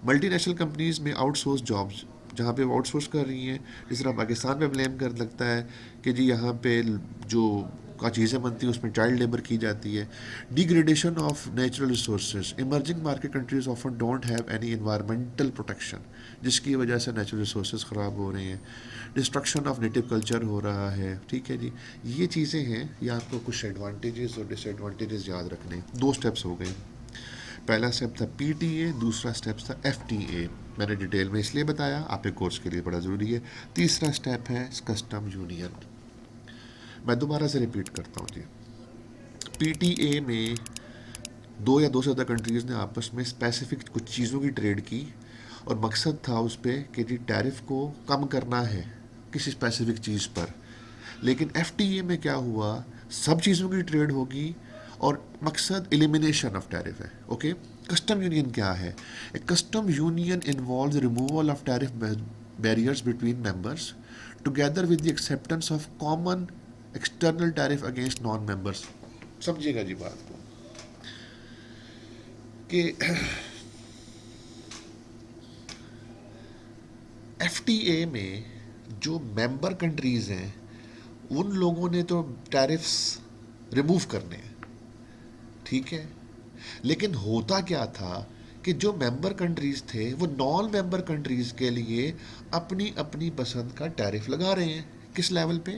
Speaker 1: मल्टीनेशनल कंपनीज में आउटसोर्स जॉब्स, जहाँ पे वो आउटसोर्स कर रही हैं, जिस तरह पाकिस्तान पे ब्लेम कर लगता है कि जी यहाँ पे जो का चीज़ें बनती हैं उसमें चाइल्ड लेबर की जाती है। Degradation of natural resources, emerging market countries often don't have any environmental protection, जिसकी वजह से नेचुरल रिसोर्सेज ख़राब हो रहे हैं। डिस्ट्रक्शन ऑफ नेटिव कल्चर हो रहा है, ठीक है जी। ये चीज़ें हैं, ये आपको कुछ एडवांटेजेस और डिसएडवांटेजेस याद रखने। 2 स्टेप्स हो गए। पहला स्टेप था PTA, दूसरा स्टेप था FTA। मैंने डिटेल में इसलिए बताया, आपके कोर्स के लिए बड़ा ज़रूरी है। तीसरा स्टेप है कस्टम यूनियन। मैं दोबारा से रिपीट करता हूँ जी। PTA में 2 या 2 से ज़्यादा कंट्रीज़ ने आपस में स्पेसिफिक कुछ चीज़ों की ट्रेड की और मकसद था उस पर कि जी टैरिफ को कम करना है किसी स्पेसिफिक चीज़ पर। लेकिन एफटीए में क्या हुआ, सब चीज़ों की ट्रेड होगी और मकसद एलिमिनेशन ऑफ टैरिफ है। ओके, कस्टम यूनियन क्या है? ए custom union involves removal of tariff barriers between members together with the acceptance of common external tariff against non members. समझिएगा जी बात को कि एफटीए में जो मेंबर कंट्रीज हैं उन लोगों ने तो टैरिफ्स रिमूव करने हैं, ठीक है, लेकिन होता क्या था कि जो मेंबर कंट्रीज थे वो नॉन मेंबर कंट्रीज के लिए अपनी अपनी पसंद का टैरिफ लगा रहे हैं। किस लेवल पे?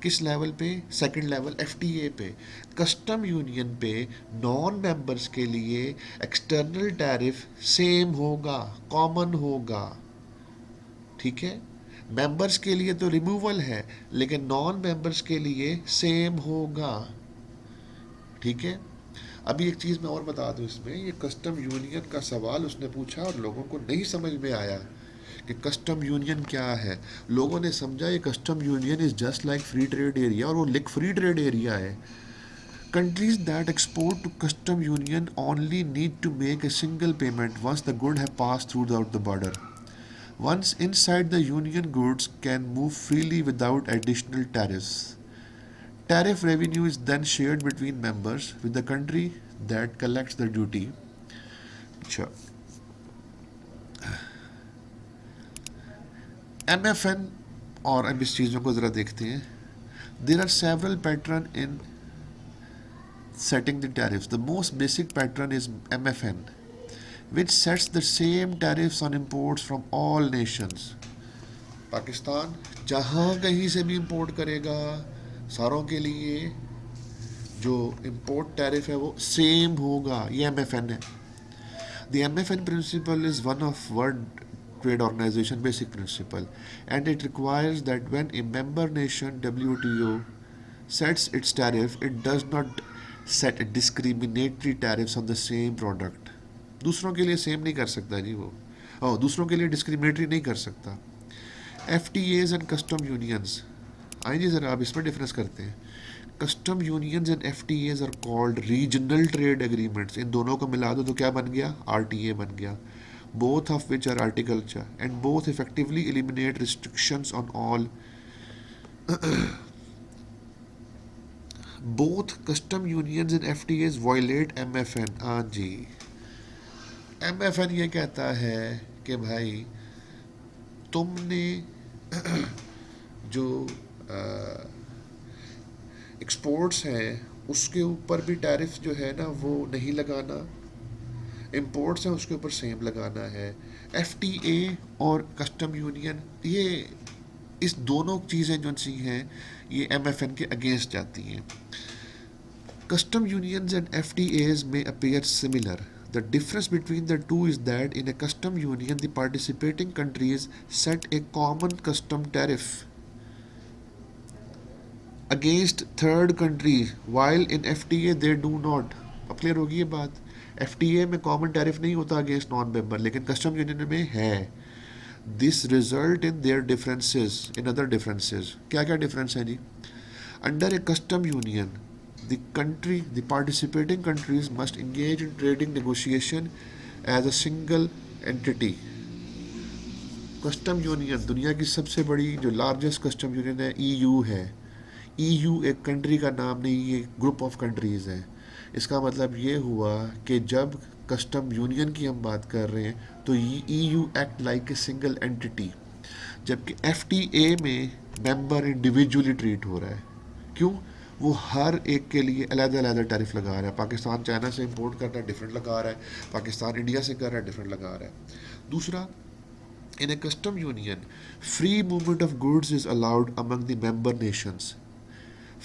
Speaker 1: किस लेवल पे? सेकंड लेवल एफटीए पे। कस्टम यूनियन पे नॉन मेंबर्स के लिए एक्सटर्नल टैरिफ सेम होगा, कॉमन होगा, ठीक है। मेंबर्स के लिए तो रिमूवल है, लेकिन नॉन मेंबर्स के लिए सेम होगा, ठीक है। अभी एक चीज़ मैं और बता दूं इसमें, ये कस्टम यूनियन का सवाल उसने पूछा और लोगों को नहीं समझ में आया कि कस्टम यूनियन क्या है। लोगों ने समझा ये custom union is just like free trade area, और वो लिक फ्री ट्रेड एरिया है। Countries that export to custom union only need to make a single payment once the good have passed throughout the border. Once inside the union, goods can move freely without additional tariffs. Tariff revenue is then shared between members with the country that collects the duty. अच्छा, MFN और अब इस चीज़ों को ज़रा देखते हैं। There are several patterns in setting the tariffs. The most basic pattern is MFN, which sets the same tariffs on imports from all nations. Pakistan जहाँ कहीं से भी इंपोर्ट करेगा, सारों के लिए जो इंपोर्ट टैरिफ है वो सेम होगा। ये एमएफएन है। The MFN principle is one of World Trade Organization basic principle, and it requires that when a member nation WTO sets its tariff, it does not set discriminatory tariffs on the same product. दूसरों के लिए same नहीं कर सकता जी वो, और दूसरों के लिए डिस्क्रिमिनेटरी नहीं कर सकता। FTAs एंड कस्टम यूनियंस, आइए ज़रा अब इसमें डिफरेंस करते हैं। Custom unions and FTAs are called regional trade agreements. इन दोनों को मिला दो तो क्या बन गया? RTA बन गया। Both of which are agriculture and both effectively eliminate restrictions on all. Both custom unions and FTAs violate MFN। हाँ जी, MFN ये कहता है कि भाई तुमने जो एक्सपोर्ट्स हैं उसके ऊपर भी टैरिफ जो है ना वो नहीं लगाना, इंपोर्ट्स हैं उसके ऊपर सेम लगाना है। FTA और कस्टम यूनियन, ये इस दोनों चीज़ें जो सी हैं ये MFN के अगेंस्ट जाती हैं। Custom unions and FTAs may appear similar. The difference between the two is that in a custom union, the participating countries set a common custom tariff against third countries, while in FTA they do not. अब clear होगी ये बात? FTA में common tariff नहीं होता against non member, लेकिन custom union में है। This result in their differences, in other differences. क्या क्या डिफरेंस है जी? Under a custom union, the participating countries must engage in trading negotiation as a single entity. Custom union दुनिया की सबसे बड़ी जो लार्जेस्ट कस्टम यूनियन है EU है। EU एक कंट्री का नाम नहीं, ये ग्रुप ऑफ कंट्रीज़ हैं। इसका मतलब ये हुआ कि जब कस्टम यूनियन की हम बात कर रहे हैं तो EU act like a single entity, जबकि FTA में मेंबर इंडिविजुअली ट्रीट हो रहा है। क्यों? वो हर एक के लिए अलग अलग टैरिफ लगा रहा है। पाकिस्तान चाइना से इंपोर्ट कर रहा है, डिफरेंट लगा रहा है। पाकिस्तान इंडिया से कर रहा है, डिफरेंट लगा रहा है। दूसरा, in a custom union free movement of goods is allowed among the member nations.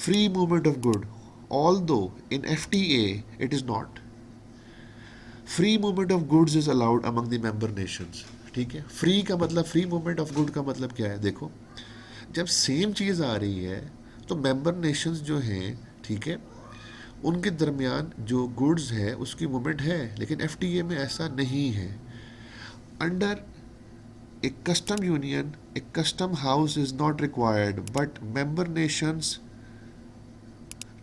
Speaker 1: Free movement of good, although in FTA it is not. Free movement of goods is allowed among the member nations, ठीक है। Free का मतलब, free movement of good का मतलब क्या है? देखो, जब सेम चीज़ आ रही है तो मेंबर नेशंस जो हैं, ठीक है, उनके दरमियान जो गुड्स है उसकी मूवमेंट है, लेकिन FTA में ऐसा नहीं है। अंडर एक custom union A custom house is not required but member nations,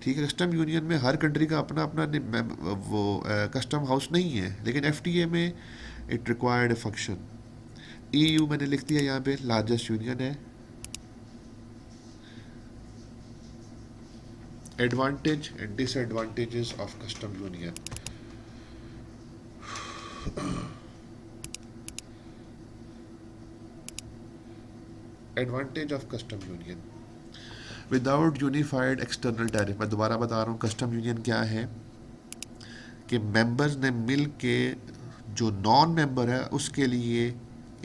Speaker 1: ठीक है, कस्टम यूनियन में हर कंट्री का अपना अपना वो कस्टम हाउस नहीं है, लेकिन एफटीए में it required a function. EU मैंने लिख दिया यहाँ पे, लार्जेस्ट यूनियन है। Advantage and disadvantages of custom union. Advantage of custom union, without unified external tariff. मैं दोबारा बता रहा हूँ, कस्टम यूनियन क्या है कि मेंबर्स ने मिल के जो नॉन मेंबर है उसके लिए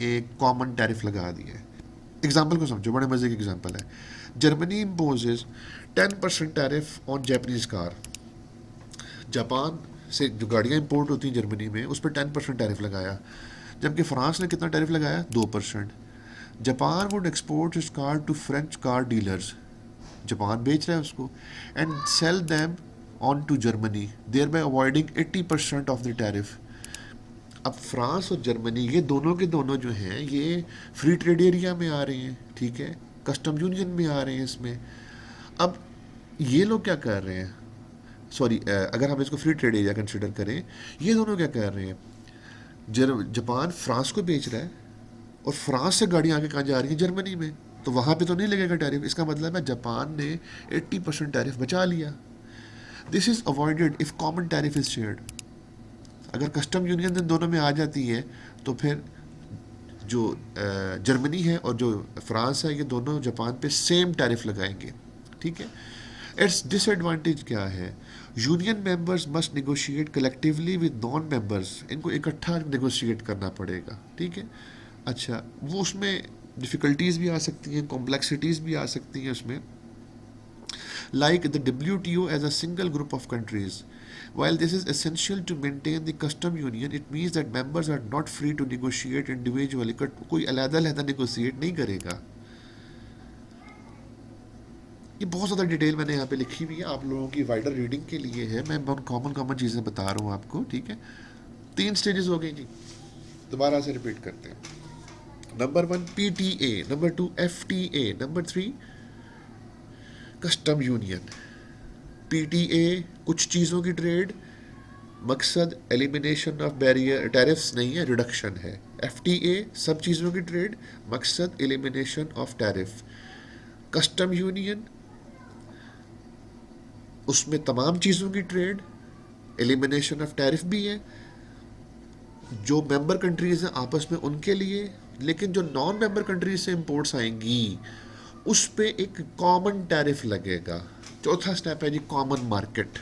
Speaker 1: एक कॉमन टैरिफ लगा दिया है। एग्जाम्पल को समझो, बड़े मजे की एग्जाम्पल है। Germany imposes 10% tariff on Japanese car. Japan से जो गाड़ियाँ इंपोर्ट होती हैं जर्मनी में, उस पर 10% टैरिफ लगाया, जबकि फ्रांस ने कितना टैरिफ लगाया, 2%। जापान वुड एक्सपोर्ट इस car to French car dealers, Japan बेच रहा है उसको, and sell them on to Germany, thereby avoiding 80% of the tariff. अब फ्रांस और जर्मनी ये दोनों के दोनों जो हैं ये फ्री ट्रेड एरिया में आ रहे हैं, ठीक है, कस्टम यूनियन में आ रहे हैं इसमें। अब ये लोग क्या कर रहे हैं, सॉरी अगर हम इसको फ्री ट्रेड एरिया कंसिडर करें, ये दोनों क्या कर रहे हैं, जापान फ्रांस को बेच रहा है और फ्रांस से गाड़ियाँ आगे कहाँ जा रही हैं, जर्मनी में, तो वहाँ पे तो नहीं लगेगा टैरिफ। इसका मतलब है जापान ने 80% टैरिफ बचा लिया। This is avoided if common tariff is shared. अगर कस्टम यूनियन इन दोनों में आ जाती है तो फिर जो जर्मनी है और जो फ्रांस है, ये दोनों जापान पे सेम टैरिफ लगाएंगे, ठीक है। इट्स डिसएडवांटेज क्या है, union members must negotiate collectively with non members, इनको इकट्ठा नेगोशिएट करना पड़ेगा, ठीक है। अच्छा, वो उसमें डिफ़िकल्टीज़ भी आ सकती हैं, कॉम्प्लेक्सिटीज़ भी आ सकती हैं उसमें, like the WTO as a single group of countries. While this is essential to maintain the custom union, it means that members are not free to negotiate individually. कोई अलग-अलग negotiate नहीं करेगा। ये बहुत ज़्यादा डिटेल मैंने यहाँ पे लिखी हुई है, आप लोगों की वाइडर रीडिंग के लिए है, मैं बहुत कॉमन चीज़ें बता रहा हूँ आपको, ठीक है। 3 स्टेजेस हो गई जी, दोबारा से रिपीट करते हैं। Number 1 PTA, number 2 FTA, number 3 custom union. PTA कुछ चीज़ों की ट्रेड, मकसद एलिमिनेशन ऑफ बैरियर, टैरिफ्स नहीं है, रिडक्शन है। FTA सब चीज़ों की ट्रेड, मकसद elimination of tariff. Custom union उसमें तमाम चीज़ों की ट्रेड, एलिमिनेशन ऑफ टैरिफ भी है, जो मेंबर कंट्रीज़ हैं आपस में उनके लिए, लेकिन जो नॉन मेंबर कंट्रीज से इंपोर्ट्स आएंगी उस पे एक कॉमन टैरिफ लगेगा। चौथा स्टेप है जी कॉमन मार्केट।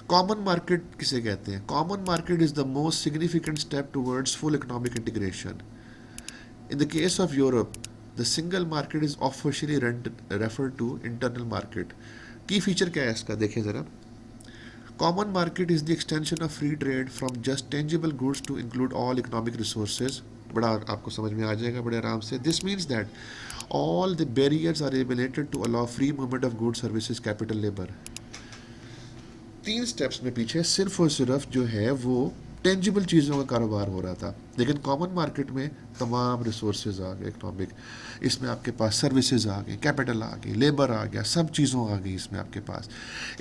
Speaker 1: कॉमन मार्केट किसे कहते हैं, common market is the most significant step towards full economic integration. In the case of Europe the single market is officially refer to internal market. Key feature क्या है इसका, देखें ज़रा। Common market is the extension of free trade from just tangible goods to include all economic resources. बड़ा आपको समझ में आ जाएगा बड़े आराम से। This means that all the barriers are eliminated to allow free movement of goods, services, capital, labor। 3 steps में पीछे सिर्फ और सिर्फ जो है वो टेंजिबल चीज़ों का कारोबार हो रहा था, लेकिन कॉमन मार्केट में तमाम रिसोर्सेज आ गए इकोनॉमिक, इसमें आपके पास सर्विसेज आ गई, कैपिटल आ गई, लेबर आ गया, सब चीज़ों आ गई इसमें आपके पास।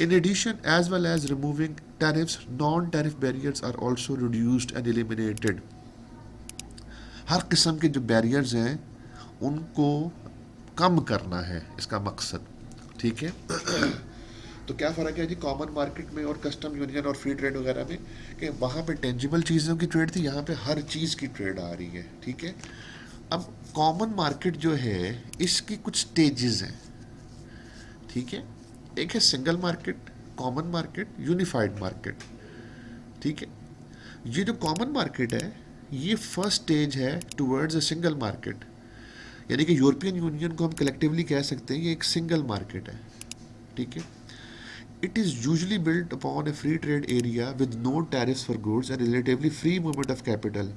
Speaker 1: In addition as well as removing tariffs, non tariff barriers are also reduced and eliminated. हर किस्म के जो बैरियर्स हैं उनको कम करना है इसका मकसद, ठीक है। तो क्या फ़र्क है जी कॉमन मार्केट में और कस्टम यूनियन और फ्री ट्रेड वगैरह में, कि वहाँ पे टेंजिबल चीज़ों की ट्रेड थी, यहाँ पे हर चीज़ की ट्रेड आ रही है, ठीक है। अब कॉमन मार्केट जो है इसकी कुछ स्टेजेस हैं, ठीक है। एक है single market, common market, unified market, ठीक है। ये जो कॉमन मार्केट है ये फर्स्ट स्टेज है टुवर्ड्स अ सिंगल मार्केट, यानी कि यूरोपियन यूनियन को हम कलेक्टिवली कह सकते हैं ये एक सिंगल मार्केट है, ठीक है। It is usually built upon a free trade area with no tariffs for goods and relatively free movement of capital.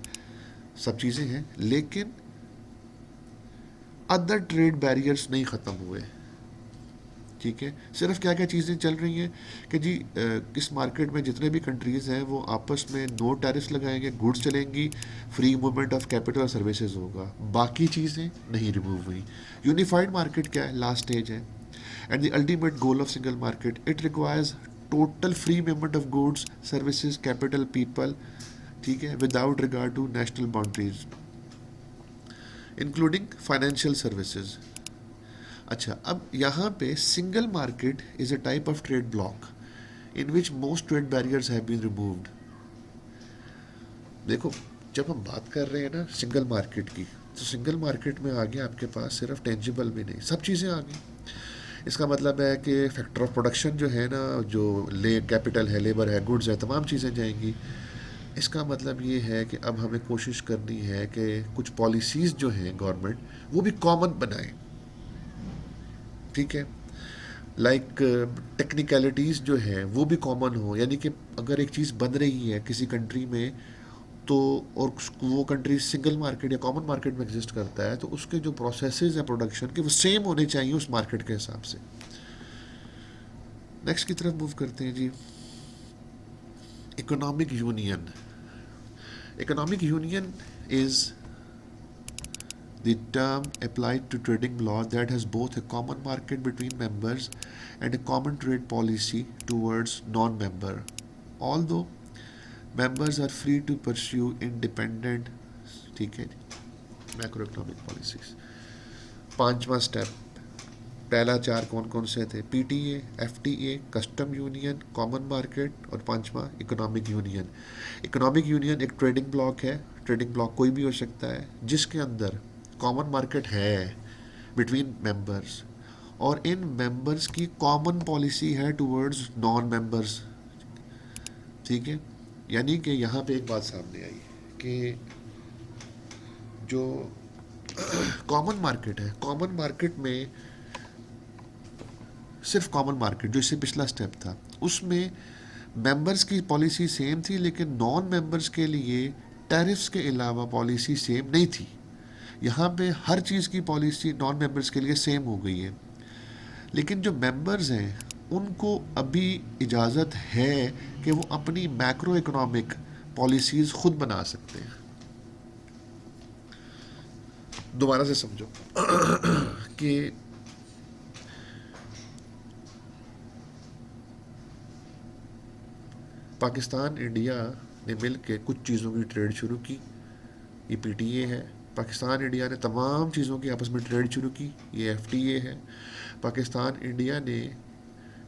Speaker 1: सब चीज़ें हैं, लेकिन अदर ट्रेड बैरियर्स नहीं ख़त्म हुए, ठीक है। सिर्फ क्या क्या चीज़ें चल रही हैं कि जी इस मार्केट में जितने भी कंट्रीज़ हैं वो आपस में नो टैरिफ्स लगाएंगे, गुड्स चलेंगी, फ्री मूवमेंट ऑफ कैपिटल और सर्विसेज होगा, बाकी चीज़ें नहीं रिमूव हुई। यूनिफाइड मार्केट क्या है, लास्ट स्टेज है। And the ultimate goal of single market, it requires total free movement of goods, services, capital, people, ठीक है, without regard to national boundaries, including financial services. अच्छा, अब यहाँ पे single market is a type of trade bloc in which most trade barriers have been removed. देखो, जब हम बात कर रहे हैं ना सिंगल मार्केट की, तो सिंगल मार्केट में आ गया आपके पास सिर्फ टेंजिबल भी नहीं, सब चीज़ें आ गई। इसका मतलब है कि फैक्टर ऑफ प्रोडक्शन जो है ना, जो कैपिटल है, लेबर है, गुड्स है, तमाम चीज़ें जाएंगी। इसका मतलब ये है कि अब हमें कोशिश करनी है कि कुछ पॉलिसीज़ जो हैं गवर्नमेंट वो भी कॉमन बनाए, ठीक है। लाइक टेक्निकलिटीज़ जो है वो भी कॉमन हो, यानी कि अगर एक चीज़ बन रही है किसी कंट्री में तो, और वो कंट्री सिंगल मार्केट या कॉमन मार्केट में एग्जिस्ट करता है, तो उसके जो प्रोसेसेस हैं प्रोडक्शन के वो सेम होने चाहिए उस मार्केट के हिसाब से। नेक्स्ट की तरफ मूव करते हैं जी, economic union. Economic union is the term applied to trading law that has both a common market between members and a common trade policy towards non-member, although members are free to pursue independent, ठीक है, macro economic policies. पांचवा step, पहला चार कौन कौन से थे, PTA, FTA, custom union, common market, और पांचवा इकोनॉमिक यूनियन। इकोनॉमिक यूनियन एक ट्रेडिंग ब्लॉक है, ट्रेडिंग ब्लॉक कोई भी हो सकता है जिसके अंदर कॉमन मार्केट है बिटवीन मेंबर्स, और इन मेंबर्स की कॉमन पॉलिसी है टुवर्ड्स नॉन मेंबर्स, ठीक है। यानी कि यहाँ पे एक बात सामने आई कि जो कॉमन मार्केट है, कॉमन मार्केट में सिर्फ कॉमन मार्केट जो इससे पिछला स्टेप था उसमें मेंबर्स की पॉलिसी सेम थी, लेकिन नॉन मेंबर्स के लिए टैरिफ्स के अलावा पॉलिसी सेम नहीं थी। यहाँ पे हर चीज़ की पॉलिसी नॉन मेंबर्स के लिए सेम हो गई है, लेकिन जो मेंबर्स हैं उनको अभी इजाज़त है कि वो अपनी मैक्रो इकोनॉमिक पॉलिसीज़ खुद बना सकते हैं। दोबारा से समझो कि पाकिस्तान इंडिया ने मिल के कुछ चीज़ों की ट्रेड शुरू की, ये पीटीए है। पाकिस्तान इंडिया ने तमाम चीज़ों की आपस में ट्रेड शुरू की, ये एफटीए है। पाकिस्तान इंडिया ने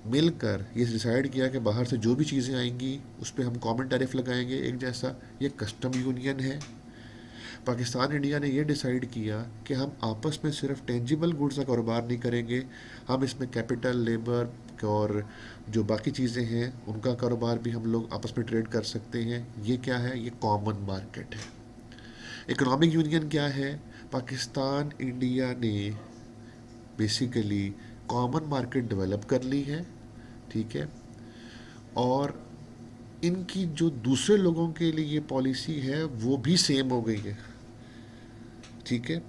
Speaker 1: मिलकर ये डिसाइड किया कि बाहर से जो भी चीज़ें आएंगी उस पर हम कॉमन टैरिफ लगाएंगे एक जैसा, ये कस्टम यूनियन है। पाकिस्तान इंडिया ने ये डिसाइड किया कि हम आपस में सिर्फ टेंजिबल गुड्स का कारोबार नहीं करेंगे, हम इसमें कैपिटल, लेबर और जो बाकी चीज़ें हैं उनका कारोबार भी हम लोग आपस में ट्रेड कर सकते हैं। ये क्या है, ये कॉमन मार्केट है। इकोनॉमिक यूनियन क्या है, पाकिस्तान इंडिया ने बेसिकली कॉमन मार्केट डेवलप कर ली है, ठीक है, और इनकी जो दूसरे लोगों के लिए ये पॉलिसी है वो भी सेम हो गई है, ठीक है।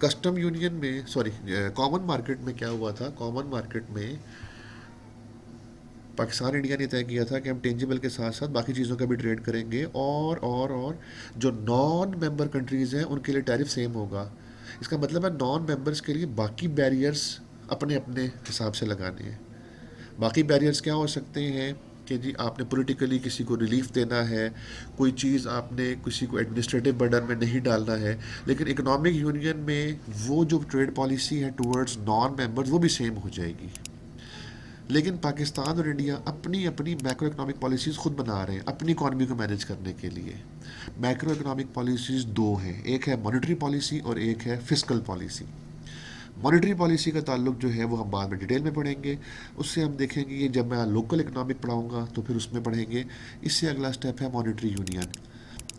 Speaker 1: कस्टम यूनियन में, सॉरी, कॉमन मार्केट में क्या हुआ था, कॉमन मार्केट में पाकिस्तान इंडिया ने तय किया था कि हम टेंजिबल के साथ साथ बाकी चीज़ों का भी ट्रेड करेंगे, और जो नॉन मेंबर कंट्रीज़ हैं उनके लिए टैरिफ सेम होगा। इसका मतलब है नॉन मेंबर्स के लिए बाकी बैरियर्स अपने अपने हिसाब से लगाने हैं। बाकी बैरियर्स क्या हो सकते हैं कि जी आपने पॉलिटिकली किसी को रिलीफ देना है, कोई चीज़ आपने किसी को एडमिनिस्ट्रेटिव बर्डन में नहीं डालना है, लेकिन इकोनॉमिक यूनियन में वो जो ट्रेड पॉलिसी है टुवर्ड्स नॉन मेंबर्स वो भी सेम हो जाएगी। लेकिन पाकिस्तान और इंडिया अपनी अपनी मैक्रो इकोनॉमिक पॉलिसीज़ खुद बना रहे हैं अपनी इकॉनमी को मैनेज करने के लिए। मैक्रो इकोनॉमिक पॉलिसीज़ दो हैं, एक है मॉनेटरी पॉलिसी और एक है फिस्कल पॉलिसी। मॉनेटरी पॉलिसी का ताल्लुक जो है वो हम बाद में डिटेल में पढ़ेंगे, उससे हम देखेंगे, ये जब मैं लोकल इकोनॉमिक पढ़ाऊँगा तो फिर उसमें पढ़ेंगे। इससे अगला स्टेप है मॉनेटरी यूनियन।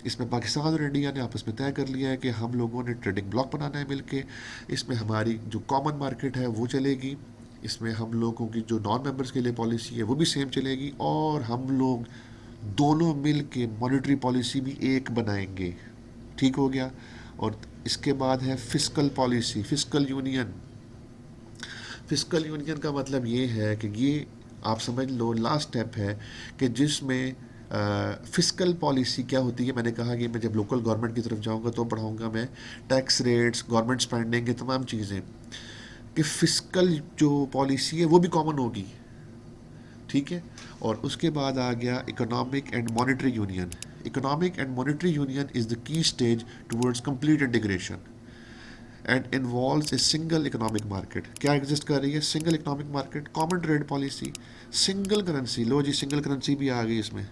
Speaker 1: इसमें पाकिस्तान और इंडिया ने आपस में तय कर लिया है कि हम लोगों ने ट्रेडिंग ब्लॉक बनाना है मिलके, इसमें हमारी जो कॉमन मार्केट है वो चलेगी, इसमें हम लोगों की जो नॉन मेंबर्स के लिए पॉलिसी है वो भी सेम चलेगी, और हम लोग दोनों मिल के मॉनेटरी पॉलिसी भी एक बनाएंगे, ठीक हो गया। और इसके बाद है fiscal policy, fiscal union. Fiscal union का मतलब ये है कि ये आप समझ लो लास्ट स्टेप है कि जिसमें फिस्कल पॉलिसी क्या होती है। मैंने कहा कि मैं जब लोकल गवर्नमेंट की तरफ जाऊंगा तो पढ़ाऊंगा मैं टैक्स रेट्स, गवर्नमेंट स्पेंडिंग, ये तमाम चीज़ें, कि फिस्कल जो पॉलिसी है वो भी कॉमन होगी, ठीक है। और उसके बाद आ गया economic and monetary union. Economic and monetary union is the key stage towards complete integration and involves a single economic market. क्या एग्जिस्ट कर रही है? Single economic market, common trade policy, single currency, लो जी सिंगल करेंसी भी आ गई इसमें,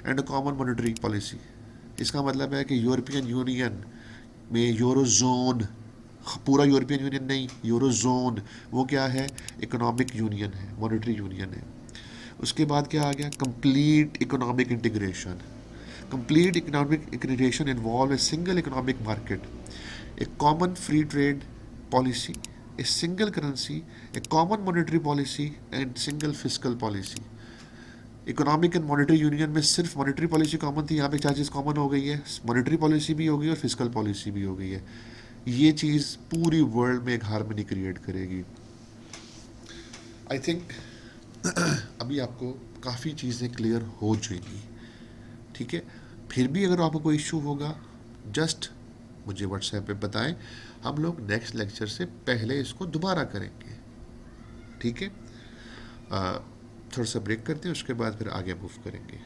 Speaker 1: एंड कॉमन मॉनेटरी पॉलिसी। इसका मतलब है कि यूरोपियन यूनियन में यूरोजोन, पूरा यूरोपियन यूनियन नहीं, यूरोजोन, वो क्या है? इकोनॉमिक यूनियन है, मॉनेटरी यूनियन है। उसके बाद क्या आ गया? Complete economic integration. Complete economic integration involve A single economic market, a common free trade policy, a single currency, a common monetary policy and single fiscal policy। Economic and monetary union में सिर्फ monetary policy common थी, यहाँ पे चार चीज़ common हो गई है, monetary policy भी हो गई और फिजिकल पॉलिसी भी हो गई है। ये चीज़ पूरी वर्ल्ड में एक हार्मनी क्रिएट करेगी। आई थिंक अभी आपको काफ़ी चीज़ें क्लियर हो जाएंगी, ठीक है। फिर भी अगर आपको कोई इशू होगा जस्ट मुझे व्हाट्सएप पे बताएं, हम लोग नेक्स्ट लेक्चर से पहले इसको दोबारा करेंगे, ठीक है। थोड़ा सा ब्रेक करते हैं, उसके बाद फिर आगे मूव करेंगे।